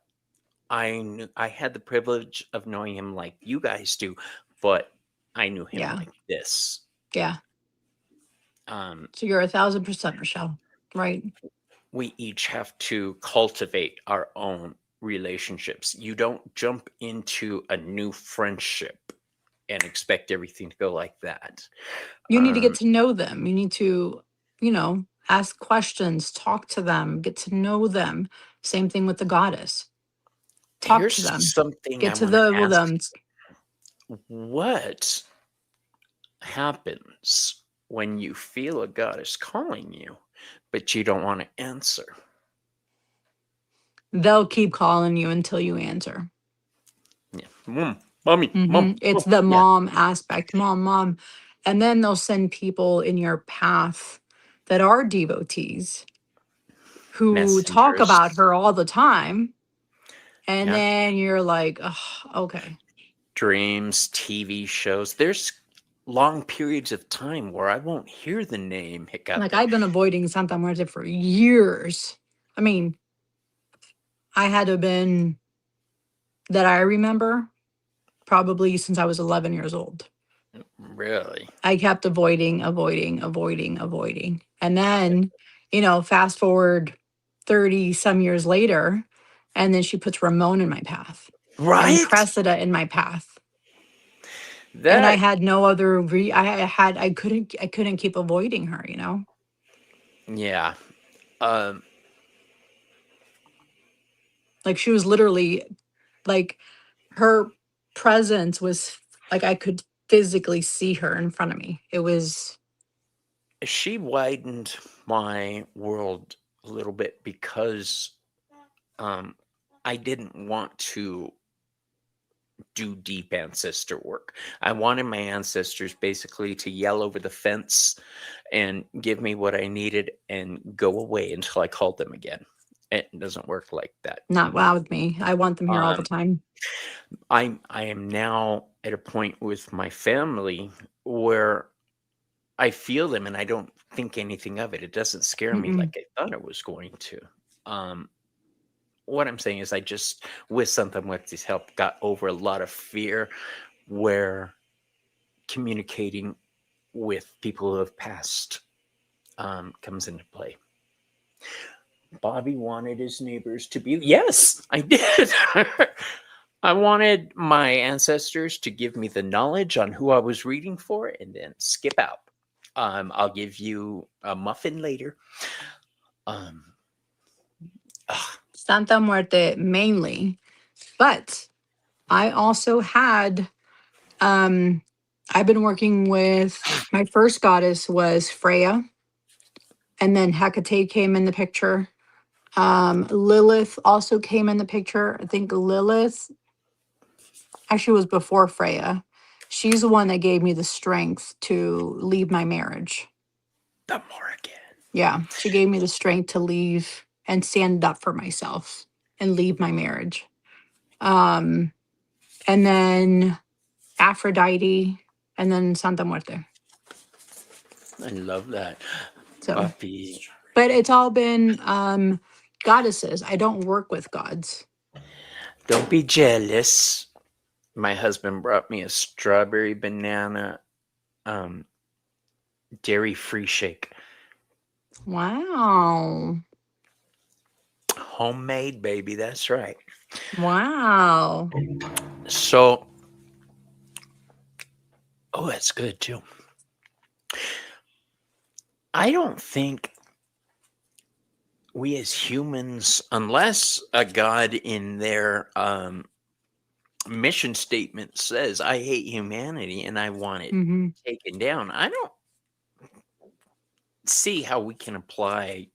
I had the privilege of knowing him like you guys do, but I knew him Yeah. like this. Yeah. Um, So you're 1,000%, Rochelle. Right. we each have to cultivate our own relationships. You don't jump into a new friendship and expect everything to go like that. You need to get Um, to know them. You need to, you know, ask questions, talk to them, get to know them. Same thing with the goddess. Talk to Here's them. something I Get to want to the with ask. them. What happens when you feel a goddess calling you, but you don't want to answer? They'll keep calling you until you answer. Yeah. Mommy, mom. It's Oh, the yeah. mom aspect, mom, mom. And then they'll send people in your path that are devotees who talk Messengers. about her all the time. And Yeah. then you're like, oh, okay. Dreams, TV shows. There's long periods of time where I won't hear the name Like Hekate. I've been avoiding Santa Muerte for years. I mean, I had to have been that I remember probably since I was 11 years old. Really? I kept avoiding, avoiding, avoiding, avoiding. And then, you know, fast forward 30 some years later, and then she puts Ramon in my path and Right? Cressida in my path. And I That, had no other I couldn't keep avoiding her, you know? yeah. Um, Like she was literally like her presence was like I could physically see her in front of me. It was She widened my world a little bit because um, I didn't want to do deep ancestor work. I wanted my ancestors basically to yell over the fence and give me what I needed and go away until I called them again. It doesn't work like that. not wow with me. I want them here all the Um, time. I am now at a point with my family where I feel them and I don't think anything of it. It doesn't scare me Mm-mm. like I thought it was going to. Um, what I'm saying is, I just, with something with this help, got over a lot of fear where communicating with people who have passed comes into play. Bobby wanted his neighbors to be. Yes, I did. I wanted my ancestors to give me the knowledge on who I was reading for and then skip out. I'll give you a muffin later. Um, ugh, Santa Muerte mainly. But I also had I've been working with my first goddess was Freya, and then Hekate came in the picture. Lilith also came in the picture. I think Lilith actually was before Freya. She's the one that gave me the strength to leave my marriage. the Morrigan. Yeah, she gave me the strength to leave and stand up for myself and leave my marriage. Um, and then Aphrodite, and then Santa Muerte. I love that. So, Buffy. but it's all been goddesses. I don't work with gods. Don't be jealous. My husband brought me a strawberry banana um, dairy free shake. Wow. Homemade, baby. That's right. Wow. So, oh, that's good too. I don't think we as humans, unless a god in their mission statement says, I hate humanity and I want it Mm-hmm. taken down, I don't see how we can apply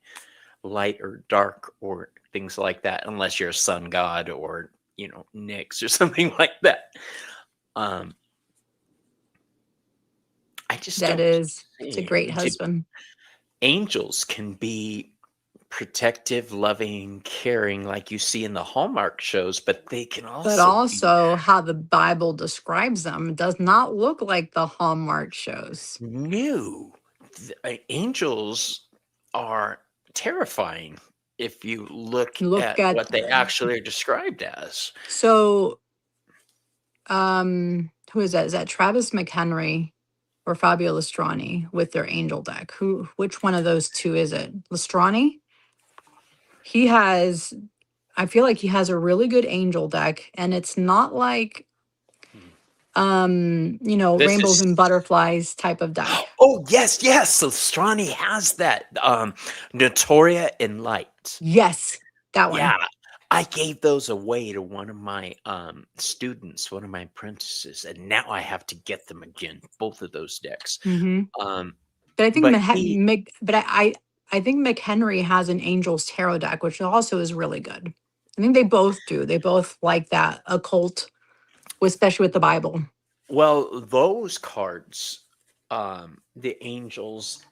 light or dark or things like that unless you're a sun god or, Nyx or something like that. Um, I just That don't is, it's a see great it. husband. Angels can be protective, loving, caring, like you see in the Hallmark shows, but they can But also be also, how the Bible describes them does not look like the Hallmark shows. new. Angels are terrifying if you look Look at at what they actually are described as. so who is that? Is that Travis McHenry or Fabio Lestrani with their angel deck? Which one of those two is it? Lestrani? He has I feel like he has a really good angel deck, and it's not like This rainbows is and butterflies type of deck. oh yes. So Strani has that Notoria and Light. Yes, that Yeah. one. I gave those away to one of my students, one of my apprentices, and now I have to get them again, both of those decks. Hmm. Um, But I think but he I think McHenry has an Angels Tarot deck, which also is really good. I think they both do. They both like that occult, especially with the Bible. well, those cards, the angels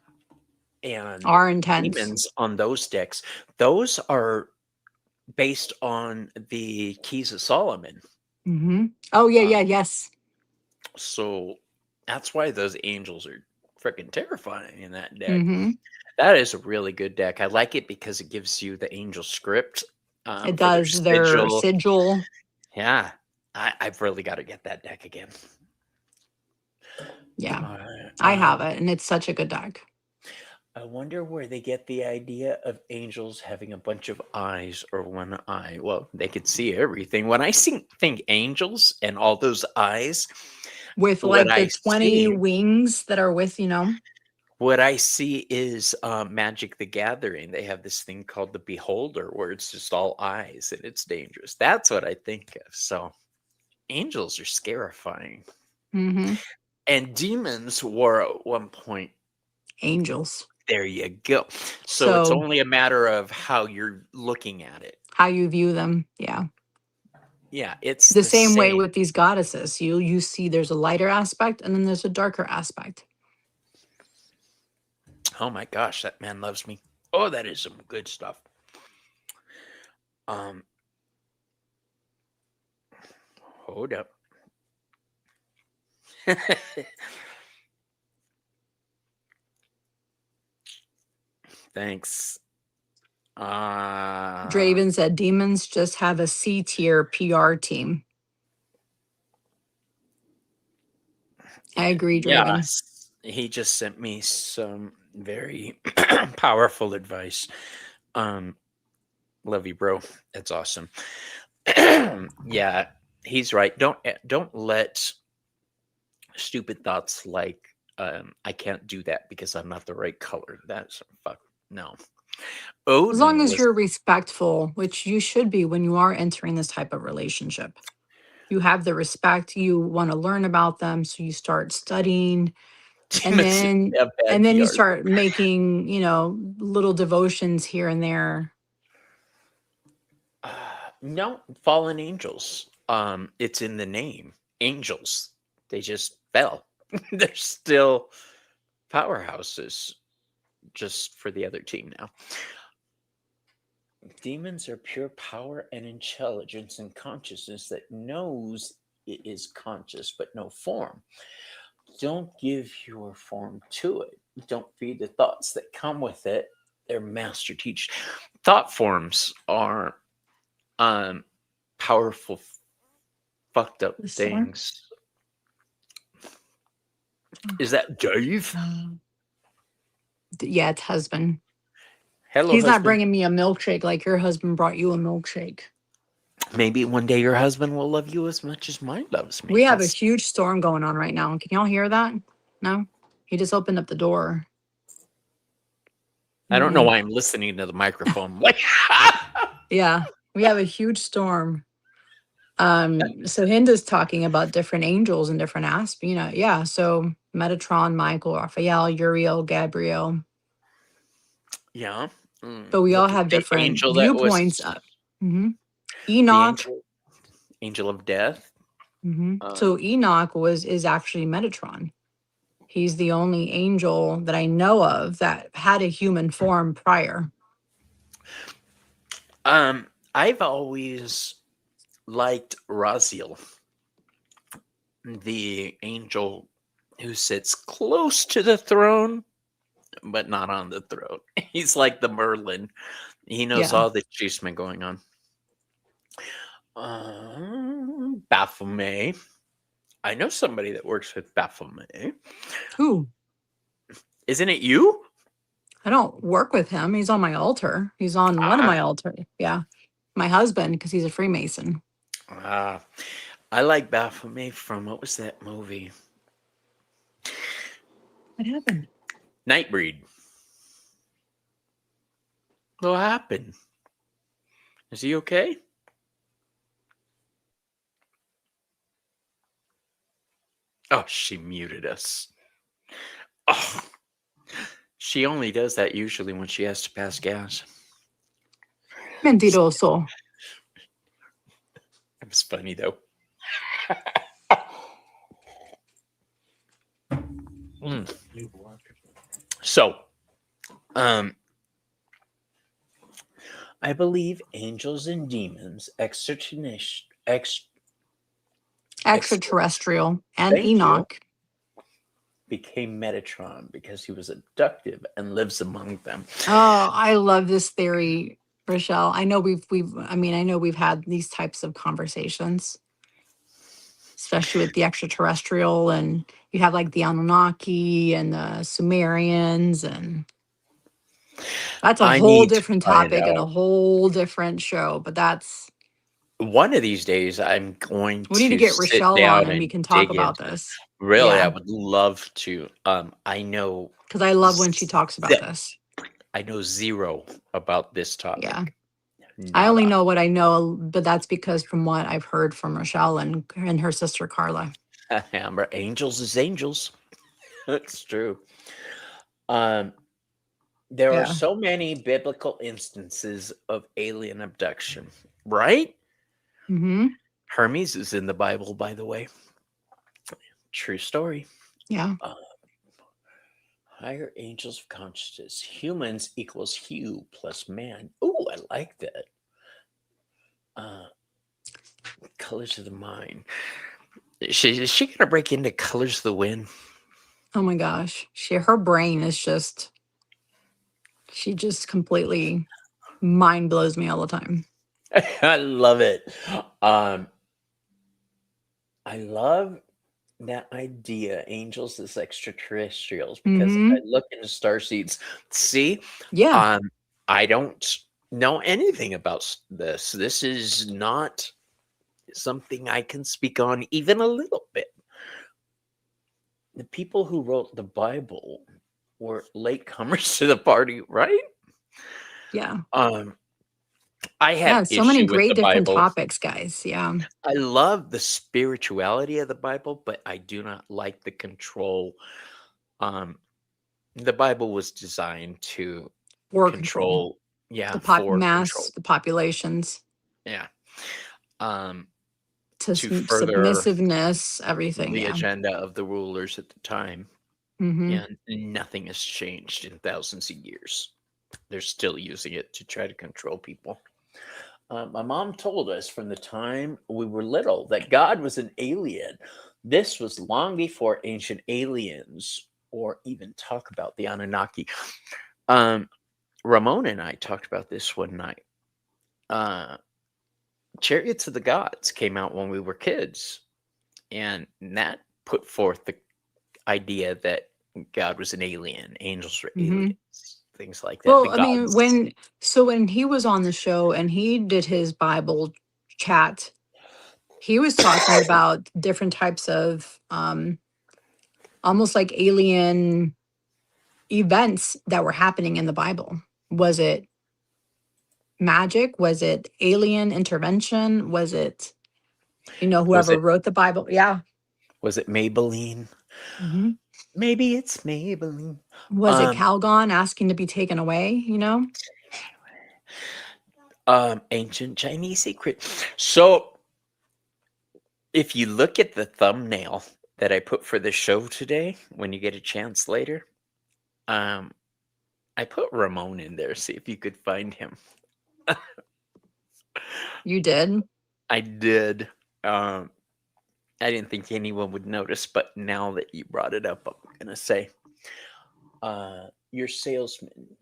and Are intense. demons on those decks, those are based on the Keys of Solomon. Hmm. Oh yeah, Um, yes. so that's why those angels are freaking terrifying in that deck. Hmm. That is a really good deck. I like it because it gives you the angel script It for their does their sigil. sigil. Yeah, I've really got to get that deck again. Yeah, Uh, I um, have it, and it's such a good deck. I wonder where they get the idea of angels having a bunch of eyes or one eye. Well, they could see everything. When I think angels and all those eyes, With what like I the 20 see, wings that are with. What I see is Magic the Gathering. They have this thing called the Beholder, where it's just all eyes and it's dangerous. That's what I think of. So angels are scarifying. Mm-hmm. And demons were at one point. Angels. There you go. So it's So only a matter of how you're looking at it. how you view them, yeah. Yeah, it's The the same way same. with these goddesses. You see there's a lighter aspect and then there's a darker aspect. Oh my gosh, that man loves me. Oh, that is some good stuff. Um, hold up. Thanks. Draven said demons just have a C tier PR team. I agree, Draven. Yes, he just sent me some very powerful advice. Love you, bro. That's awesome. Yeah, he's right. Don't let stupid thoughts like I can't do that because I'm not the right color. That's fuck no. As long Odin as was you're respectful, which you should be when you are entering this type of relationship. You have the respect, you want to learn about them, so you start studying and demons seem then to have bad and then you PR. start making, little devotions here and there. No, fallen angels. It's in the name. Angels. They just fell. They're still powerhouses, just for the other team now. Demons are pure power and intelligence and consciousness that knows it is conscious but no form. Don't give your form to it. Don't feed the thoughts that come with it. Their master teach. Thought forms are powerful, fucked up The storm? things. Is that Dave? Yeah, it's husband. Hello, He's not husband. bringing me a milkshake like your husband brought you a milkshake. Maybe one day your husband will love you as much as mine loves me. We have a That's, huge storm going on right now. Can y'all hear that? No? He just opened up the door. I don't know Mm-mm. why I'm listening to the microphone. Like, Yeah, we have a huge storm. So Hinda's talking about different angels and different aspects, yeah. So Metatron, Michael, Raphael, Uriel, Gabriel. yeah. But we all Look at have the different angel that viewpoints. was the Enoch. angel of death. So Enoch is actually Metatron. He's the only angel that I know of that had a human form prior. I've always liked Raziel, the angel who sits close to the throne, but not on the throne. He's like the Merlin. He knows Yeah. all the chisme going on. Baphomet. I know somebody that works with Baphomet. Who? Isn't it you? I don't work with him. He's on my altar. He's on one of my altars. Yeah. My husband, because he's a Freemason. I like Baphomet from, what was that movie? What happened? Nightbreed. What happened? Is he okay? Oh, she muted us. Oh, she only does that usually when she has to pass gas. Mentiroso. It was funny though. So, I believe angels and demons, Extraterrestrial and thank you, Enoch. became Metatron because he was abductive and lives among them. Oh, I love this theory, Rochelle. I know I know we've had these types of conversations, especially with the extraterrestrial, and you have like the Anunnaki and the Sumerians, and that's a I whole need to different find topic and a out. whole different show. But that's One of these days, I'm going We need to to get sit Rochelle on down and we and can talk dig about into it. this. Really, I Yeah, would love to. I know because I love when she ze- talks about this. I know zero about this Yeah. topic. I only Nada. know what I know, but that's because from what I've heard from Rochelle and her sister Carla. Amber, angels is angels. That's true. Um, there are Yeah. so many biblical instances of alien abduction, right? Mm-hmm. Hermes is in the Bible, by the way. True story. Yeah. Uh, higher angels of consciousness. Humans equals hue plus man. Ooh, I like that. Uh, colors of the mind. Is she gonna break into colors of the wind? Oh my gosh. Her brain is just, she just completely mind blows me all the time. I love it. Um, I love that idea, angels as extraterrestrials, because Mm-hmm. I look into star seeds. See, Yeah. um, I don't know anything about this. This is not something I can speak on even a little bit. The people who wrote the Bible were latecomers to the party, right? Yeah. Um, I have Yeah. So many issue with great the different Bible. topics, guys. Yeah. I love the spirituality of the Bible, but I do not like the control. Um, the Bible was designed to War control. control, yeah, for control, The populations yeah, um, to to further submissiveness, everything. the Yeah. agenda of the rulers at the time, Mm-hmm. and nothing has changed in thousands of years. They're still using it to try to control people. My mom told us from the time we were little that God was an alien. This was long before ancient aliens or even talk about the Anunnaki. Um, Ramon and I talked about this one night. Uh, Chariots of the Gods came out when we were kids, and that put forth the idea that God was an alien, angels were Mm-hmm. aliens, things like that. The Well, I mean, gods. when he was on the show and he did his Bible chat, he was talking about different types of almost like alien events that were happening in the Bible. Was it magic? Was it alien intervention? Was it, Was whoever it wrote the Bible? Yeah. was it Maybelline? Hmm. Maybe it's Maybelline. Was it Um, Calgon asking to be taken away? ancient Chinese secret. So if you look at the thumbnail that I put for the show today, when you get a chance later, um, I put Ramon in there. See if you could find him. You did. I did. Um, I didn't think anyone would notice, but now that you brought it up, I'm gonna say, your salesman.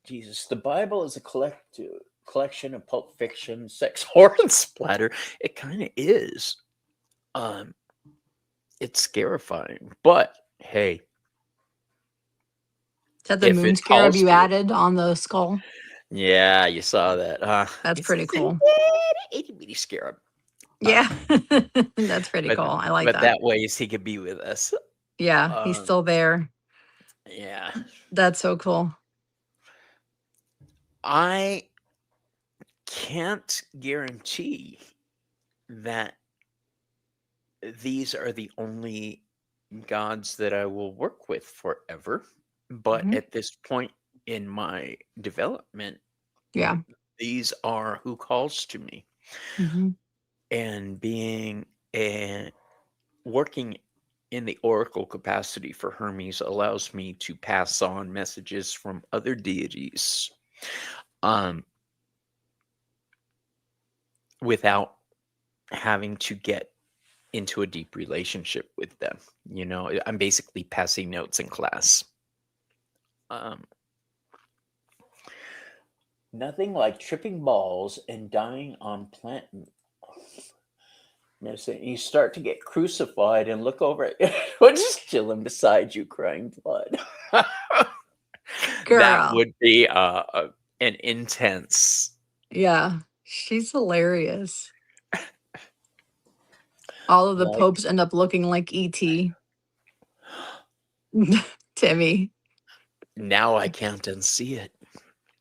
Jesus, the Bible is a collection of pulp fiction, sex, horror, and splatter. It kind of is. Um, it's scarifying, but hey, Is that the if moon it scarab calls you for it, added on the skull? yeah, you saw that. That's It's pretty just a cool. itty bitty scarab. Yeah. Um, That's pretty but cool. I like but that. that ways he could be with us. Yeah, he's Um, still there. yeah, That's so cool. I can't guarantee that these are the only gods that I will work with forever. But Mhm. at this point in my development, Yeah. these are who calls to me. Mhm. And being a working in the oracle capacity for Hermes allows me to pass on messages from other deities um, without having to get into a deep relationship with them. I'm basically passing notes in class. Um, nothing like tripping balls and dying on plant. You start to get crucified and look over at what's just chilling beside you, crying blood. That Girl. would be an intense. Yeah. She's hilarious. All of the Like, popes end up looking like ET. Timmy. now I can't unsee it.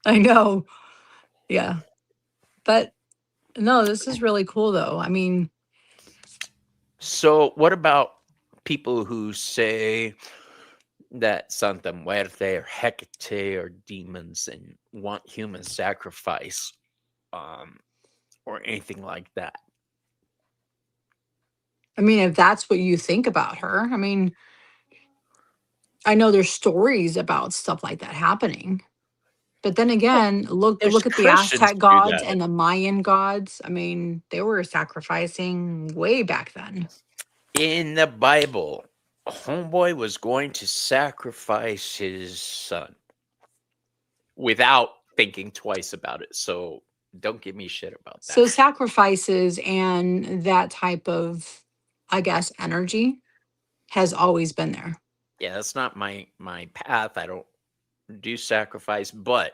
I know. Yeah. But no, this is really cool though. I mean, So, what about people who say that Santa Muerte or Hekate are demons and want human sacrifice, or anything like that? if that's what you think about her, I mean, I know there's stories about stuff like that happening. But then Well, again, there's look at the Christians Aztec who do gods that. and the Mayan gods. I mean, they were sacrificing way back then. In the Bible, Homeboy was going to sacrifice his son without thinking twice about it. So don't give me shit about that. So sacrifices and that type of, I guess, energy has always been there. Yeah, that's not my path. I don't do sacrifice, but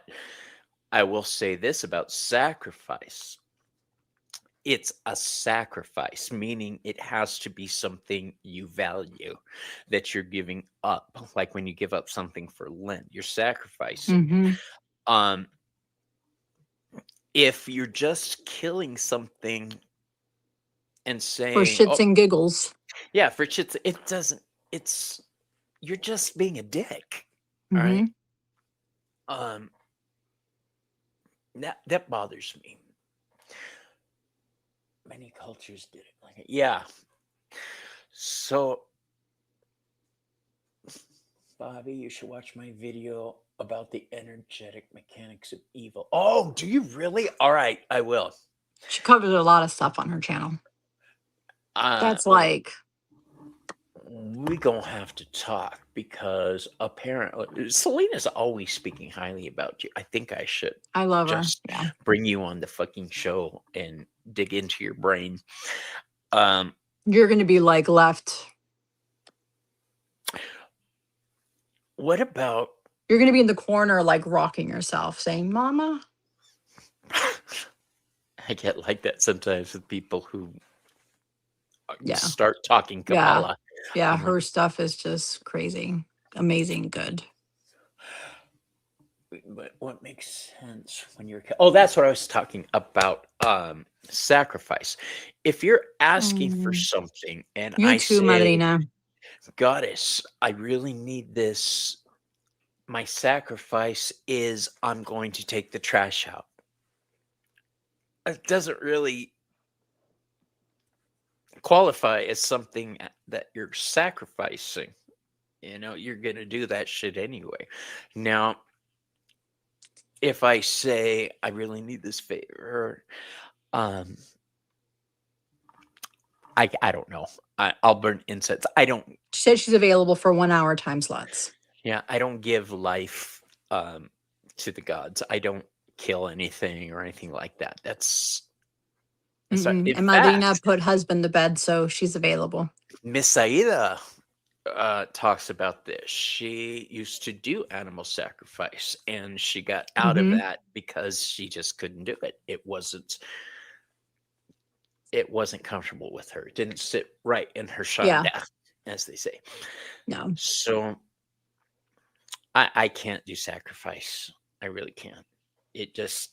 I will say this about sacrifice. It's a sacrifice, meaning it has to be something you value that you're giving up. Like when you give up something for Lent, you're sacrificing. Mm-hmm. Um, if you're just killing something and For saying, shits "Oh, and giggles. yeah, for shits," it doesn't. It's you're just being a dick. All Mm-hmm. right. Um, that bothers me. Many cultures did it like it. Yeah. So, Bobby, you should watch my video about the energetic mechanics of evil. Oh, do you really? All right, I will. She covers a lot of stuff on her channel. Uh, That's like, we gonna have to talk because apparently Celina's always speaking highly about you. I think I should I love her. just Yeah. bring you on the fucking show and dig into your brain. Um, You're going to be like left. what about? You're going to be in the corner, like rocking yourself, saying, Mama. I get like that sometimes with people who Yeah. start talking Yeah. Kabbalah. Yeah. I'm like, Her stuff is just crazy, amazing, good. but what makes sense when you're that's what I was talking about, sacrifice. If you're asking for something and You I too, say, Madrina. Goddess, I really need this, my sacrifice is I'm going to take the trash out. It doesn't really qualify as something that you're sacrificing. You're gonna do that shit anyway. Now, if I say I really need this favor, um, I don't know. I'll burn incense. I don't. She said she's available for 1 hour time slots. Yeah, I don't give life to the gods. I don't kill anything or anything like that. That's so. Mm-mm. In And Madrina fact, put husband to bed, so she's available. Miss Saida talks about this. She used to do animal sacrifice, and she got out of Mm-hmm. that because she just couldn't do it. It wasn't comfortable with her. It didn't sit right in her Yeah. shanda, as they say. No. So I can't do sacrifice. I really can't. It just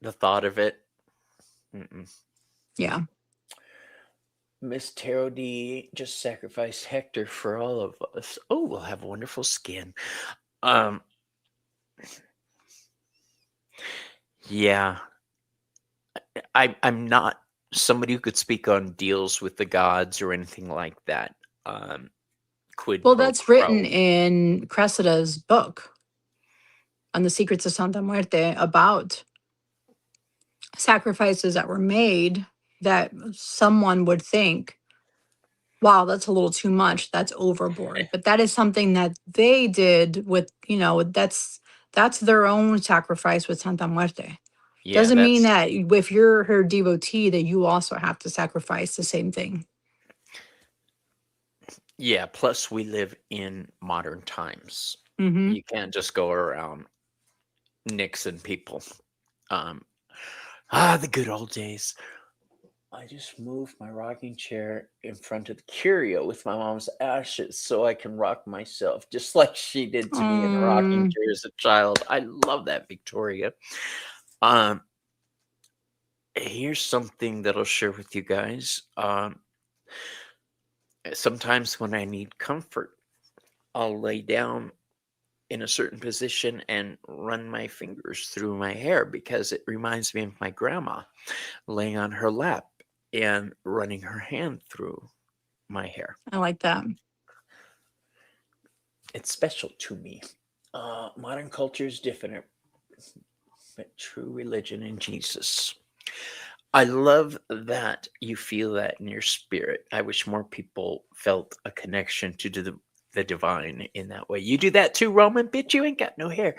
the thought of it. Mm-mm. Yeah. Miss Tarot D just sacrificed Hector for all of us. Oh, we'll have wonderful skin. Um. Yeah, I'm not somebody who could speak on deals with the gods or anything like that. Quid Well, pro that's written quo. in Cressida's book on the Secrets of Santa Muerte about sacrifices that were made that someone would think, wow, that's a little too much. That's overboard. But that is something that they did with, that's their own sacrifice with Santa Muerte. Yeah, Doesn't mean that's that if you're her devotee that you also have to sacrifice the same thing. yeah. Plus, we live in modern times. Mm-hmm. You can't just go around nixing people. The good old days. I just moved my rocking chair in front of the curio with my mom's ashes so I can rock myself, just like she did to me in a rocking chair as a child. I love that, Victoria. Um, Here's something that I'll share with you guys. Sometimes when I need comfort, I'll lay down in a certain position and run my fingers through my hair because it reminds me of my grandma laying on her lap and running her hand through my hair. I like that. It's special to me. Modern culture is different, but true religion in Jesus. I love that you feel that in your spirit. I wish more people felt a connection to the divine in that way. You do that too, Roman? Bitch, you ain't got no hair.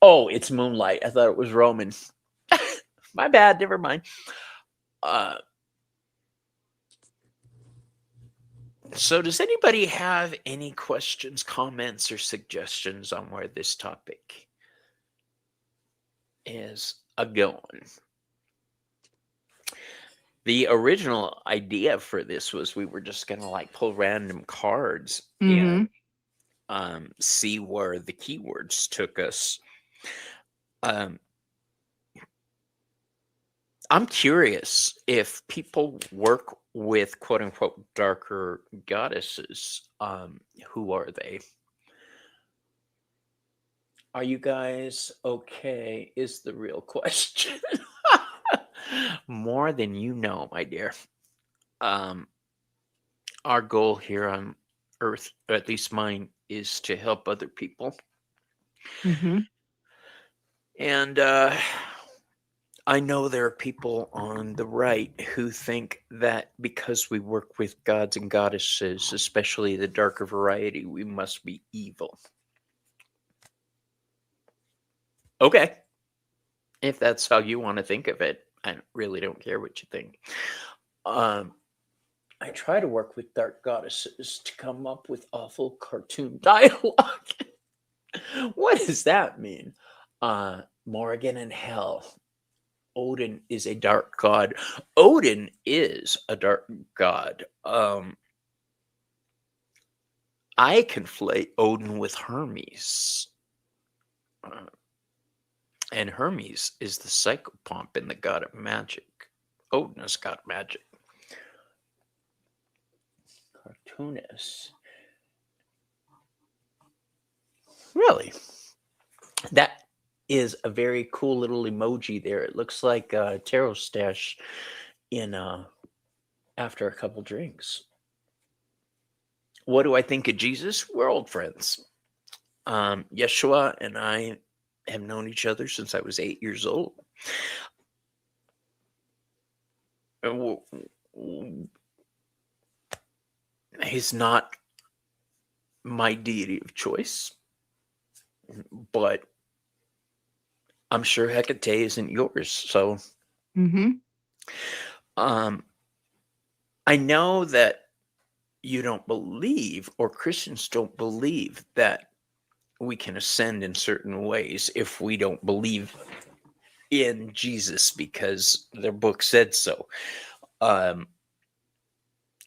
Oh, it's moonlight. I thought it was Roman. My bad. Never mind. So does anybody have any questions, comments, or suggestions on where this topic is going? The original idea for this was we were just going to like pull random cards Mm-hmm. and see where the keywords took us. I'm curious if people work with quote unquote darker goddesses. Who are they? Are you guys okay? Is the real question. More than you know, my dear. Our goal here on Earth, or at least mine, is to help other people. Mm-hmm. And I know there are people on the right who think that because we work with gods and goddesses, especially the darker variety, we must be evil. Okay. If that's how you want to think of it, I really don't care what you think. I try to work with dark goddesses to come up with awful cartoon dialogue. What does that mean? Morrigan and hell. Odin is a dark god. Odin is a dark god. I conflate Odin with Hermes. And Hermes is the psychopomp and the god of magic. Odin is god of magic. Cartoonist. Really? That is a very cool little emoji there. It looks like a tarot stash in after a couple drinks. What do I think of Jesus? We're old friends. Yeshua and I have known each other since I was 8 years old. He's not my deity of choice, but I'm sure Hekate isn't yours. So Mm-hmm. I know that you don't believe, or Christians don't believe, that we can ascend in certain ways if we don't believe in Jesus because their book said so. I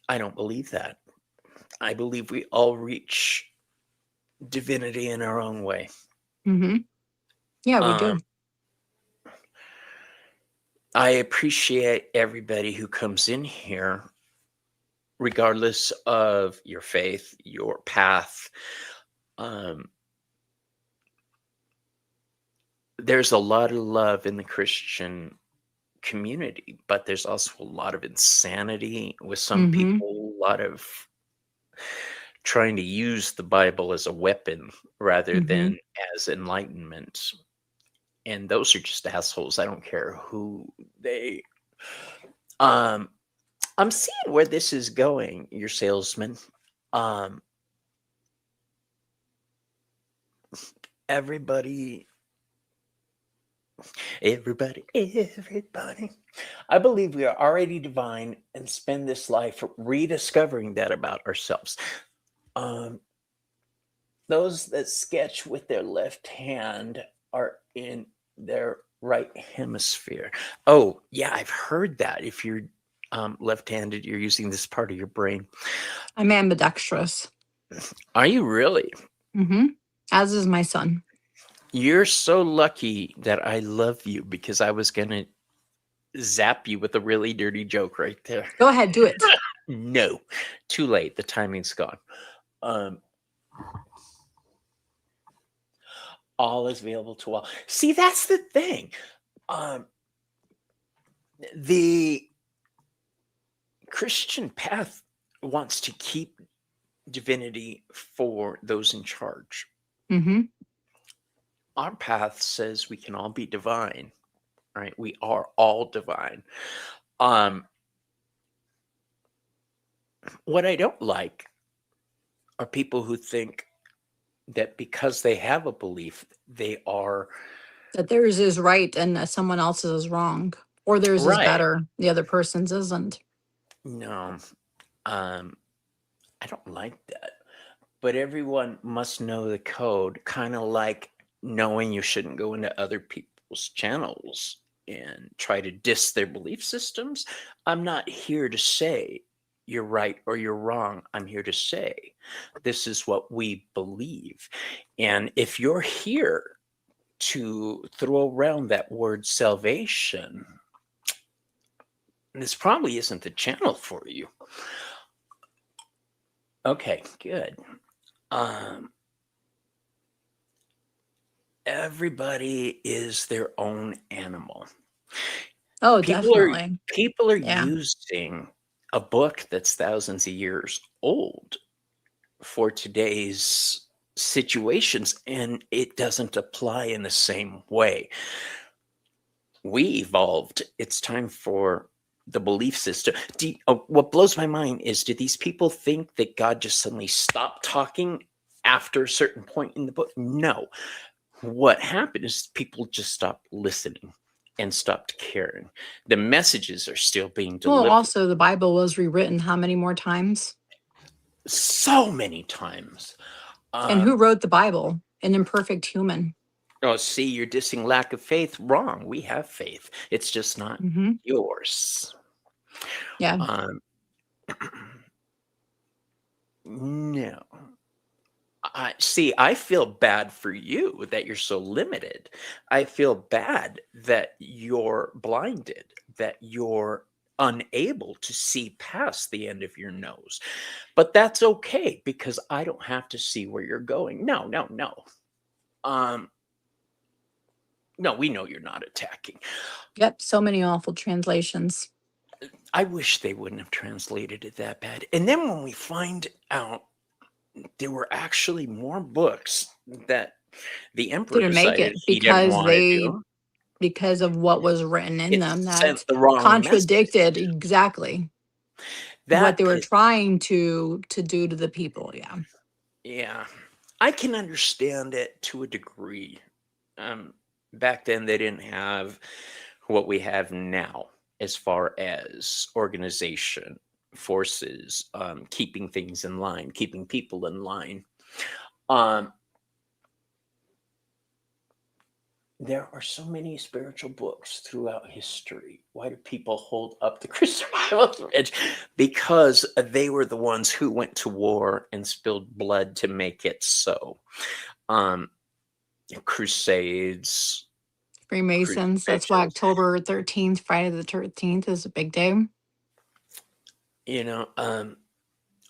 don't believe that. I believe we all reach divinity in our own way. Mm-hmm. Yeah, we do. I appreciate everybody who comes in here, regardless of your faith, your path. There's a lot of love in the Christian community, but there's also a lot of insanity with some Mm-hmm. people, a lot of trying to use the Bible as a weapon rather Mm-hmm. than as enlightenment. And those are just assholes. I don't care who they I'm seeing where this is going, your salesman. Everybody, everybody. I believe we are already divine and spend this life rediscovering that about ourselves. Those that sketch with their left hand are in their right hemisphere. Oh, yeah, I've heard that. If you're left-handed, you're using this part of your brain. I'm ambidextrous. Are you really? Mm-hmm. As is my son. You're so lucky that I love you, because I was going to zap you with a really dirty joke right there. Go ahead, do it. No, too late. The timing's gone. All is available to all. See, that's the thing. The Christian path wants to keep divinity for those in charge. Mm-hmm. Our path says we can all be divine, right? We are all divine. What I don't like are people who think that because they have a belief, they are That theirs is right and that someone else's is wrong. Or theirs is right. better. The other person's isn't. No, I don't like that. But everyone must know the code, kind of like knowing you shouldn't go into other people's channels and try to diss their belief systems. I'm not here to say you're right or you're wrong. I'm here to say this is what we believe. And if you're here to throw around that word salvation, this probably isn't the channel for you. Okay, good. Everybody is their own animal. Oh, People are definitely. Yeah. using a book that's thousands of years old for today's situations, and it doesn't apply in the same way. We evolved. It's time for the belief system. What blows my mind is, do these people think that God just suddenly stopped talking after a certain point in the book? No. What happened is people just stopped listening and stopped caring. The messages are still being Well, delivered also the Bible was rewritten how many more times? so many times. And who wrote the Bible? An imperfect human. Oh, see, you're dissing lack of faith. Wrong. We have faith. It's just not Mm-hmm. yours. Yeah. Um, no. I feel bad for you that you're so limited. I feel bad that you're blinded, that you're unable to see past the end of your nose. But that's okay, because I don't have to see where you're going. No, no, no. No, we know you're not attacking. Yep. So many awful translations. I wish they wouldn't have translated it that bad. And then when we find out there were actually more books that the emperor Didn't make decided it he didn't want to do, because of what was written in it them sent that the wrong contradicted message. exactly what That they were pissed, trying to do to the people. Yeah. yeah. I can understand it to a degree. Back then, they didn't have what we have now as far as organization, forces, keeping things in line, keeping people in line. There are so many spiritual books throughout history. Why do people hold up the Christian Bible to the edge? Because they were the ones who went to war and spilled blood to make it so. Crusades, Freemasons. That's why crucifixions. October 13th, Friday the 13th is a big day. You know,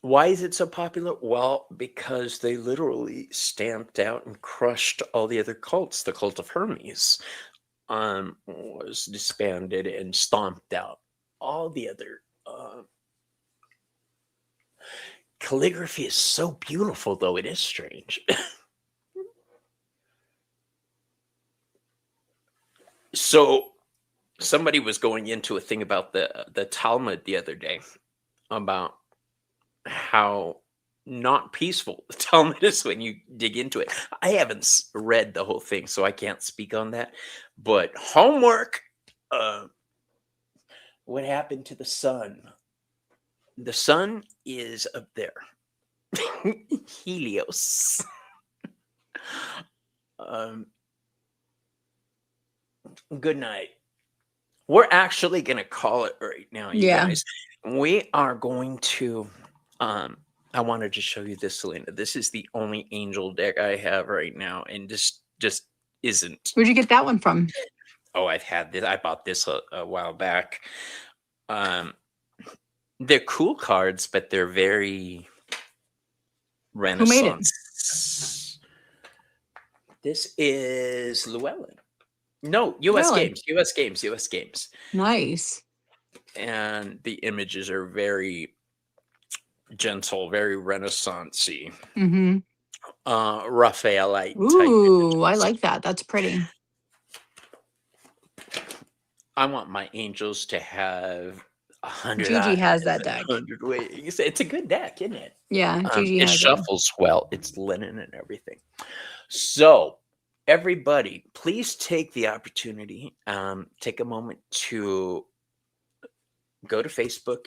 why is it so popular? Well, because they literally stamped out and crushed all the other cults. The cult of Hermes was disbanded and stomped out. All the other calligraphy is so beautiful, though it is strange. So somebody was going into a thing about the Talmud the other day, about how not peaceful the Talmud is when you dig into it. I haven't read the whole thing, so I can't speak on that. But homework. What happened to the sun? The sun is up there. Helios. Um, Good night. We're actually going to call it right now, you Yeah. guys. We are going to. I wanted to show you this, Selena. This is the only angel deck I have right now, and this just isn't. Where'd you get that one from? Oh, I've had this. I bought this a while back. They're cool cards, but they're very Who made it? Renaissance. This is Llewellyn. No, U.S. Really? Games, U.S. Games, U.S. Games. Nice. And the images are very gentle, very Renaissance-y, Mm-hmm. Raphaelite type Ooh, I images. like that. That's pretty. I want my angels to have 100 Gigi eyes has that and deck. 100 wings. It's a good deck, isn't it? Yeah, Gigi It has it. shuffles well. It's linen and everything. So, everybody, please take the opportunity, take a moment to go to Facebook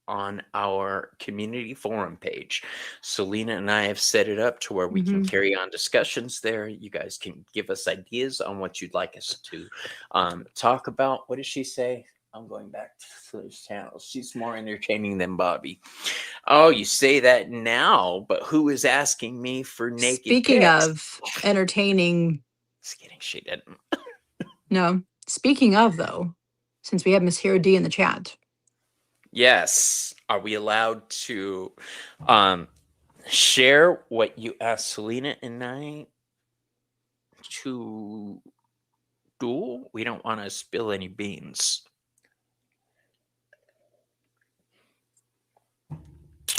on our community forum page. Celina and I have set it up to where we can Mm-hmm. carry on discussions there. You guys can give us ideas on what you'd like us to talk about. What does she say? I'm going back to those channels. She's more entertaining than Bobby. Oh, you say that now, but who is asking me for naked Speaking pics? of entertaining, Just kidding. She didn't. no. Speaking of though, since we have Miss Hero D in the chat, Yes. Are we allowed to share what you asked Celina and I to do? We don't want to spill any beans.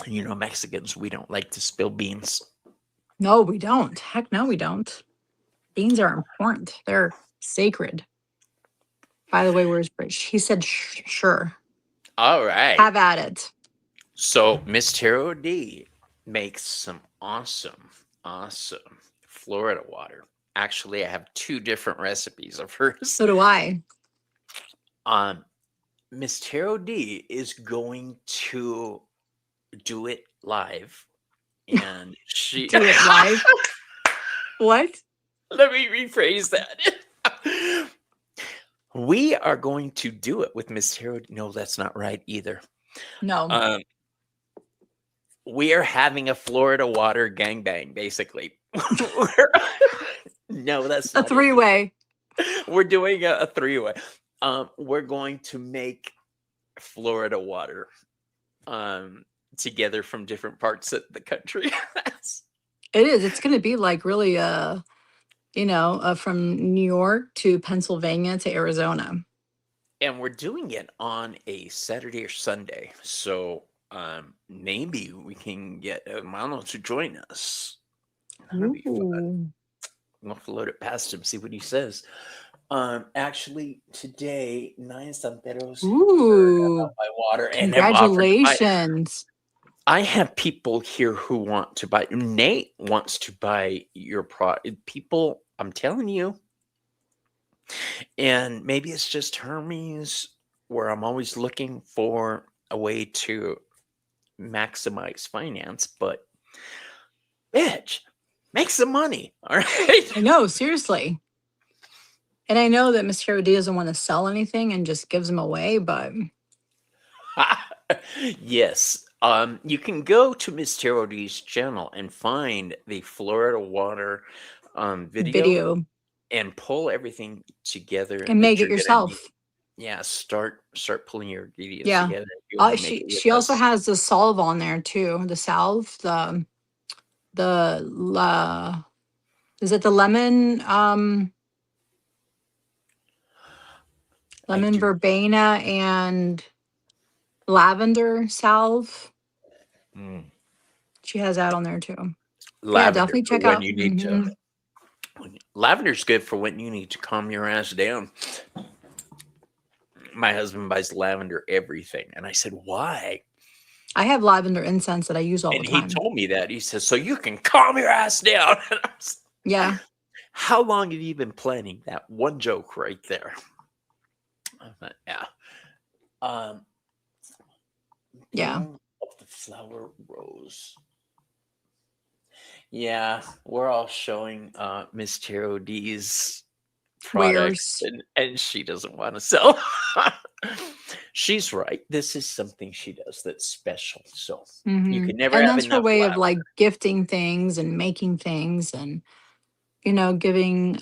You know, Mexicans, we don't like to spill beans. no, we don't. Heck, no, we don't. Beans are important. They're sacred. By the way, where's Bridge? He said, sure. All right. Have at it. So Miss Tarot D makes some awesome, awesome Florida water. Actually, I have 2 different recipes of hers. So do I. Miss Tarot D is going to do it live, and she Do it live. What? let me rephrase that. We are going to do it with Miss Tarot. No, that's not right either. No. We are having a Florida water gangbang, basically. No, that's A not it. three-way. We're doing a 3-way. We're going to make Florida water together from different parts of the country. It is. It's going to be like really, from New York to Pennsylvania to Arizona. And we're doing it on a Saturday or Sunday. So maybe we can get Mano to join us. That'll be fun. Ooh. We'll float it past him, see what he says. Actually, today, Nine Santeros Ooh. by water and have offered to buy. Congratulations. I have people here who want to buy. Nate wants to buy your product. People, I'm telling you. And maybe it's just Hermes, where I'm always looking for a way to maximize finance. But, bitch, make some money. All right. I know, seriously. And I know that Miss Hero D doesn't want to sell anything and just gives them away, but Yes. You can go to Miss Tarot D's channel and find the Florida water video and pull everything together and that make it you're gonna need. yourself. Yeah, start pulling your ingredients Yeah. together. If you wanna make it She with also us. has the salve on there too. The salve, is it the lemon lemon verbena and lavender salve? Mm. She has that on there too. Lavender Yeah, definitely for check when out. you need to. Lavender's good for when you need to calm your ass down. My husband buys lavender everything, and I said, "Why?" I have lavender incense that I use all And the he time. told me that. He says, "So you can calm your ass down." And I was, Yeah. how long have you been planning that one joke right there? I thought, yeah. Yeah. Bloom of the flower rose. Yeah, we're all showing Miss Tarot D's products, Wares. and she doesn't want to sell. She's right. This is something she does that's special. So you Hmm. can never And have that's her enough way of laughter. like gifting things and making things and, giving,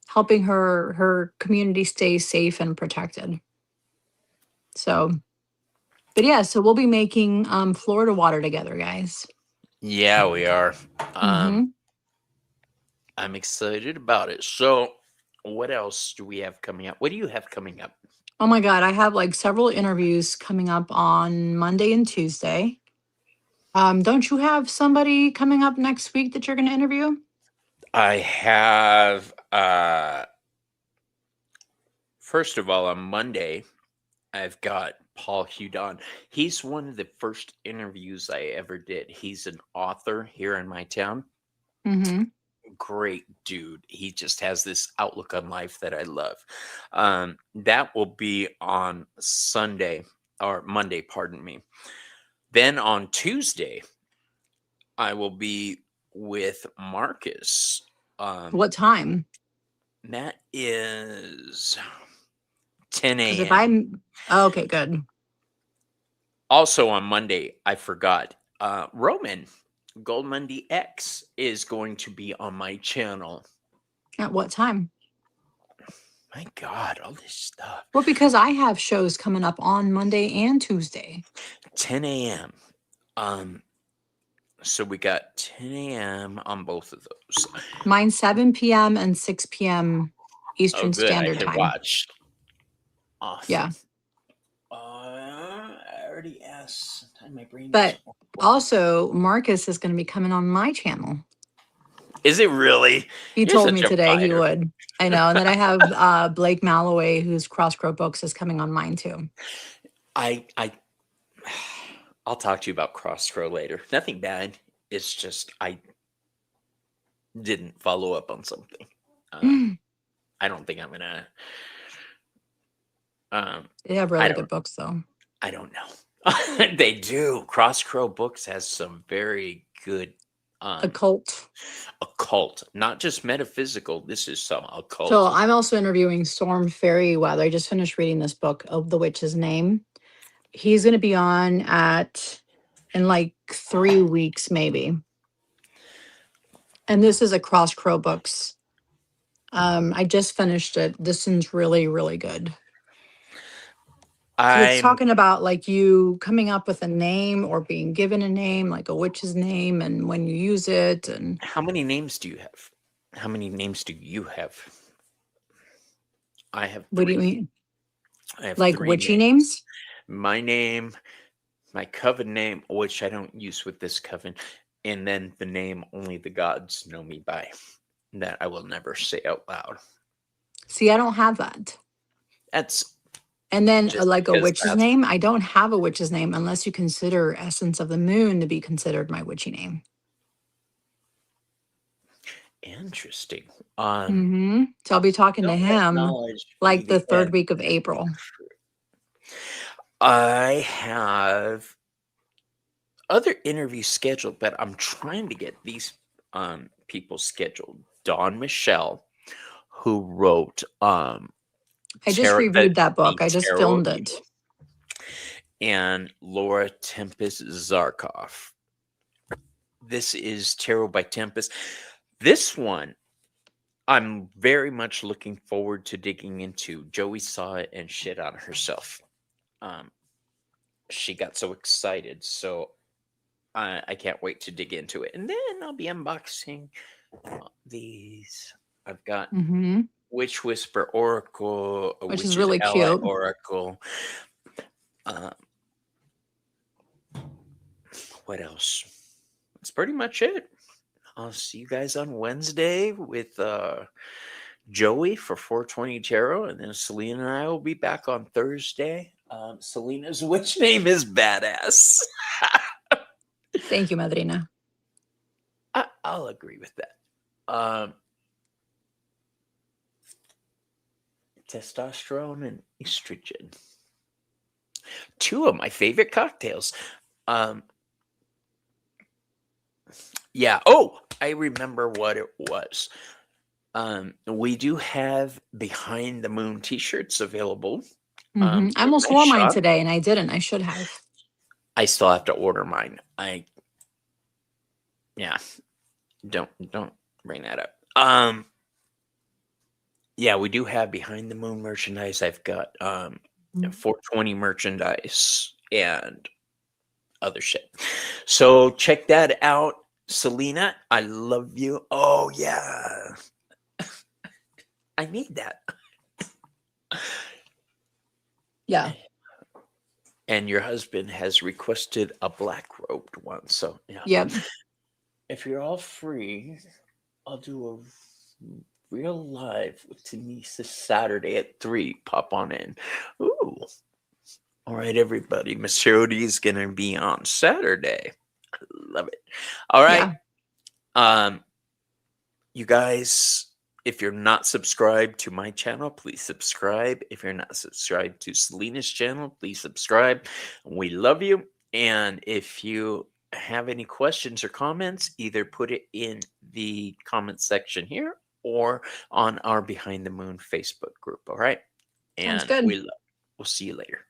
helping her community stay safe and protected. So, but yeah, so we'll be making Florida water together, guys. Yeah, we are. Um, Hmm. I'm excited about it. So, what else do we have coming up? What do you have coming up? Oh my God, I have like several interviews coming up on Monday and Tuesday. Don't you have somebody coming up next week that you're going to interview? I have, first of all, on Monday, I've got Paul Hudon. He's one of the first interviews I ever did. He's an author here in my town. Mm-hmm. Great dude. He just has this outlook on life that I love. That will be on Sunday or Monday, pardon me. Then on Tuesday, I will be with Marcus. What time? That is 10 Because if a.m. I'm, oh, okay, good. Also on Monday, I forgot. Roman Goldmundy X is going to be on my channel. At what time? My God, all this stuff. Well, because I have shows coming up on Monday and Tuesday. 10 a.m. So we got 10 a.m. on both of those. Mine's 7 p.m. and 6 p.m. Oh, Eastern good. I Standard can Time. watch. Awesome. Yeah. I already asked. My brain But doesn't work. also, Marcus is going to be coming on my channel. Is it really? He You're told such me a today he fighter. would. I know. And then I have Blake Malloway, who's Crosscrow Books, is coming on mine too. I I'll talk to you about Crosscrow later. Nothing bad. It's just I didn't follow up on something. I don't think I'm gonna. They have I really don't. good books, though. I don't know. They do. Crosscrow Books has some very good Occult. occult, not just metaphysical. This is some So occult. I'm also interviewing Storm Fairy Weather. I just finished reading this book of The Witch's Name. He's going to be on in like 3 weeks, maybe. And this is a Crosscrow Books. I just finished it. This one's really, really good. Because it's I'm. talking about like you coming up with a name or being given a name, like a witch's name, and when you use it. And How many names do you have? How many names do you have? I have what do you three. mean? I have Like three witchy names. names? My name, my coven name, which I don't use with this coven, and then the name only the gods know me by, that I will never say out loud. See, I don't have that. That's And then just like a because witch's that's name, I don't have a witch's name unless you consider Essence of the Moon to be considered my witchy name. interesting. So I'll be talking to Don't let him knowledge be like the the third end week of of April. truth. I have other interviews scheduled, but I'm trying to get these people scheduled. Dawn Michelle, who wrote I just the reviewed that book. I just Tarot of filmed it. Evil, and Laura Tempest Zarkov. This is Tarot by Tempest. This one I'm very much looking forward to digging into. Joey saw it and shit on herself. She got so excited, so I can't wait to dig into it. And then I'll be unboxing these. I've got Hmm. Witch Whisper Oracle, a Which is Witch's really Ally cute. Oracle. What else? That's pretty much it. I'll see you guys on Wednesday with Joey for 420 Tarot, and then Celina and I will be back on Thursday. Celina's witch name is badass. Thank you, Madrina. I'll agree with that. Testosterone and estrogen. Two of my favorite cocktails. Yeah. Oh, I remember what it was. We do have Behind the Moon t-shirts available. I They're almost nice wore mine shop. today and I didn't. I should have. I still have to order mine. Yeah, don't bring that up. Yeah, we do have Behind the Moon merchandise. I've got 420 merchandise and other shit. So check that out. Celina, I love you. Oh yeah. I need that. Yeah. And your husband has requested a black robed one. So yeah. Yep. If you're all free, I'll do a real live with Denise this Saturday at 3. Pop on in. Ooh. All right, everybody. Miss Shirley is gonna be on Saturday. I love it. All right. Yeah. You guys, if you're not subscribed to my channel, please subscribe. If you're not subscribed to Celina's channel, please subscribe. We love you. And if you have any questions or comments, either put it in the comment section here or on our Behind the Moon Facebook group. All right. Sounds And good. we'll see you later.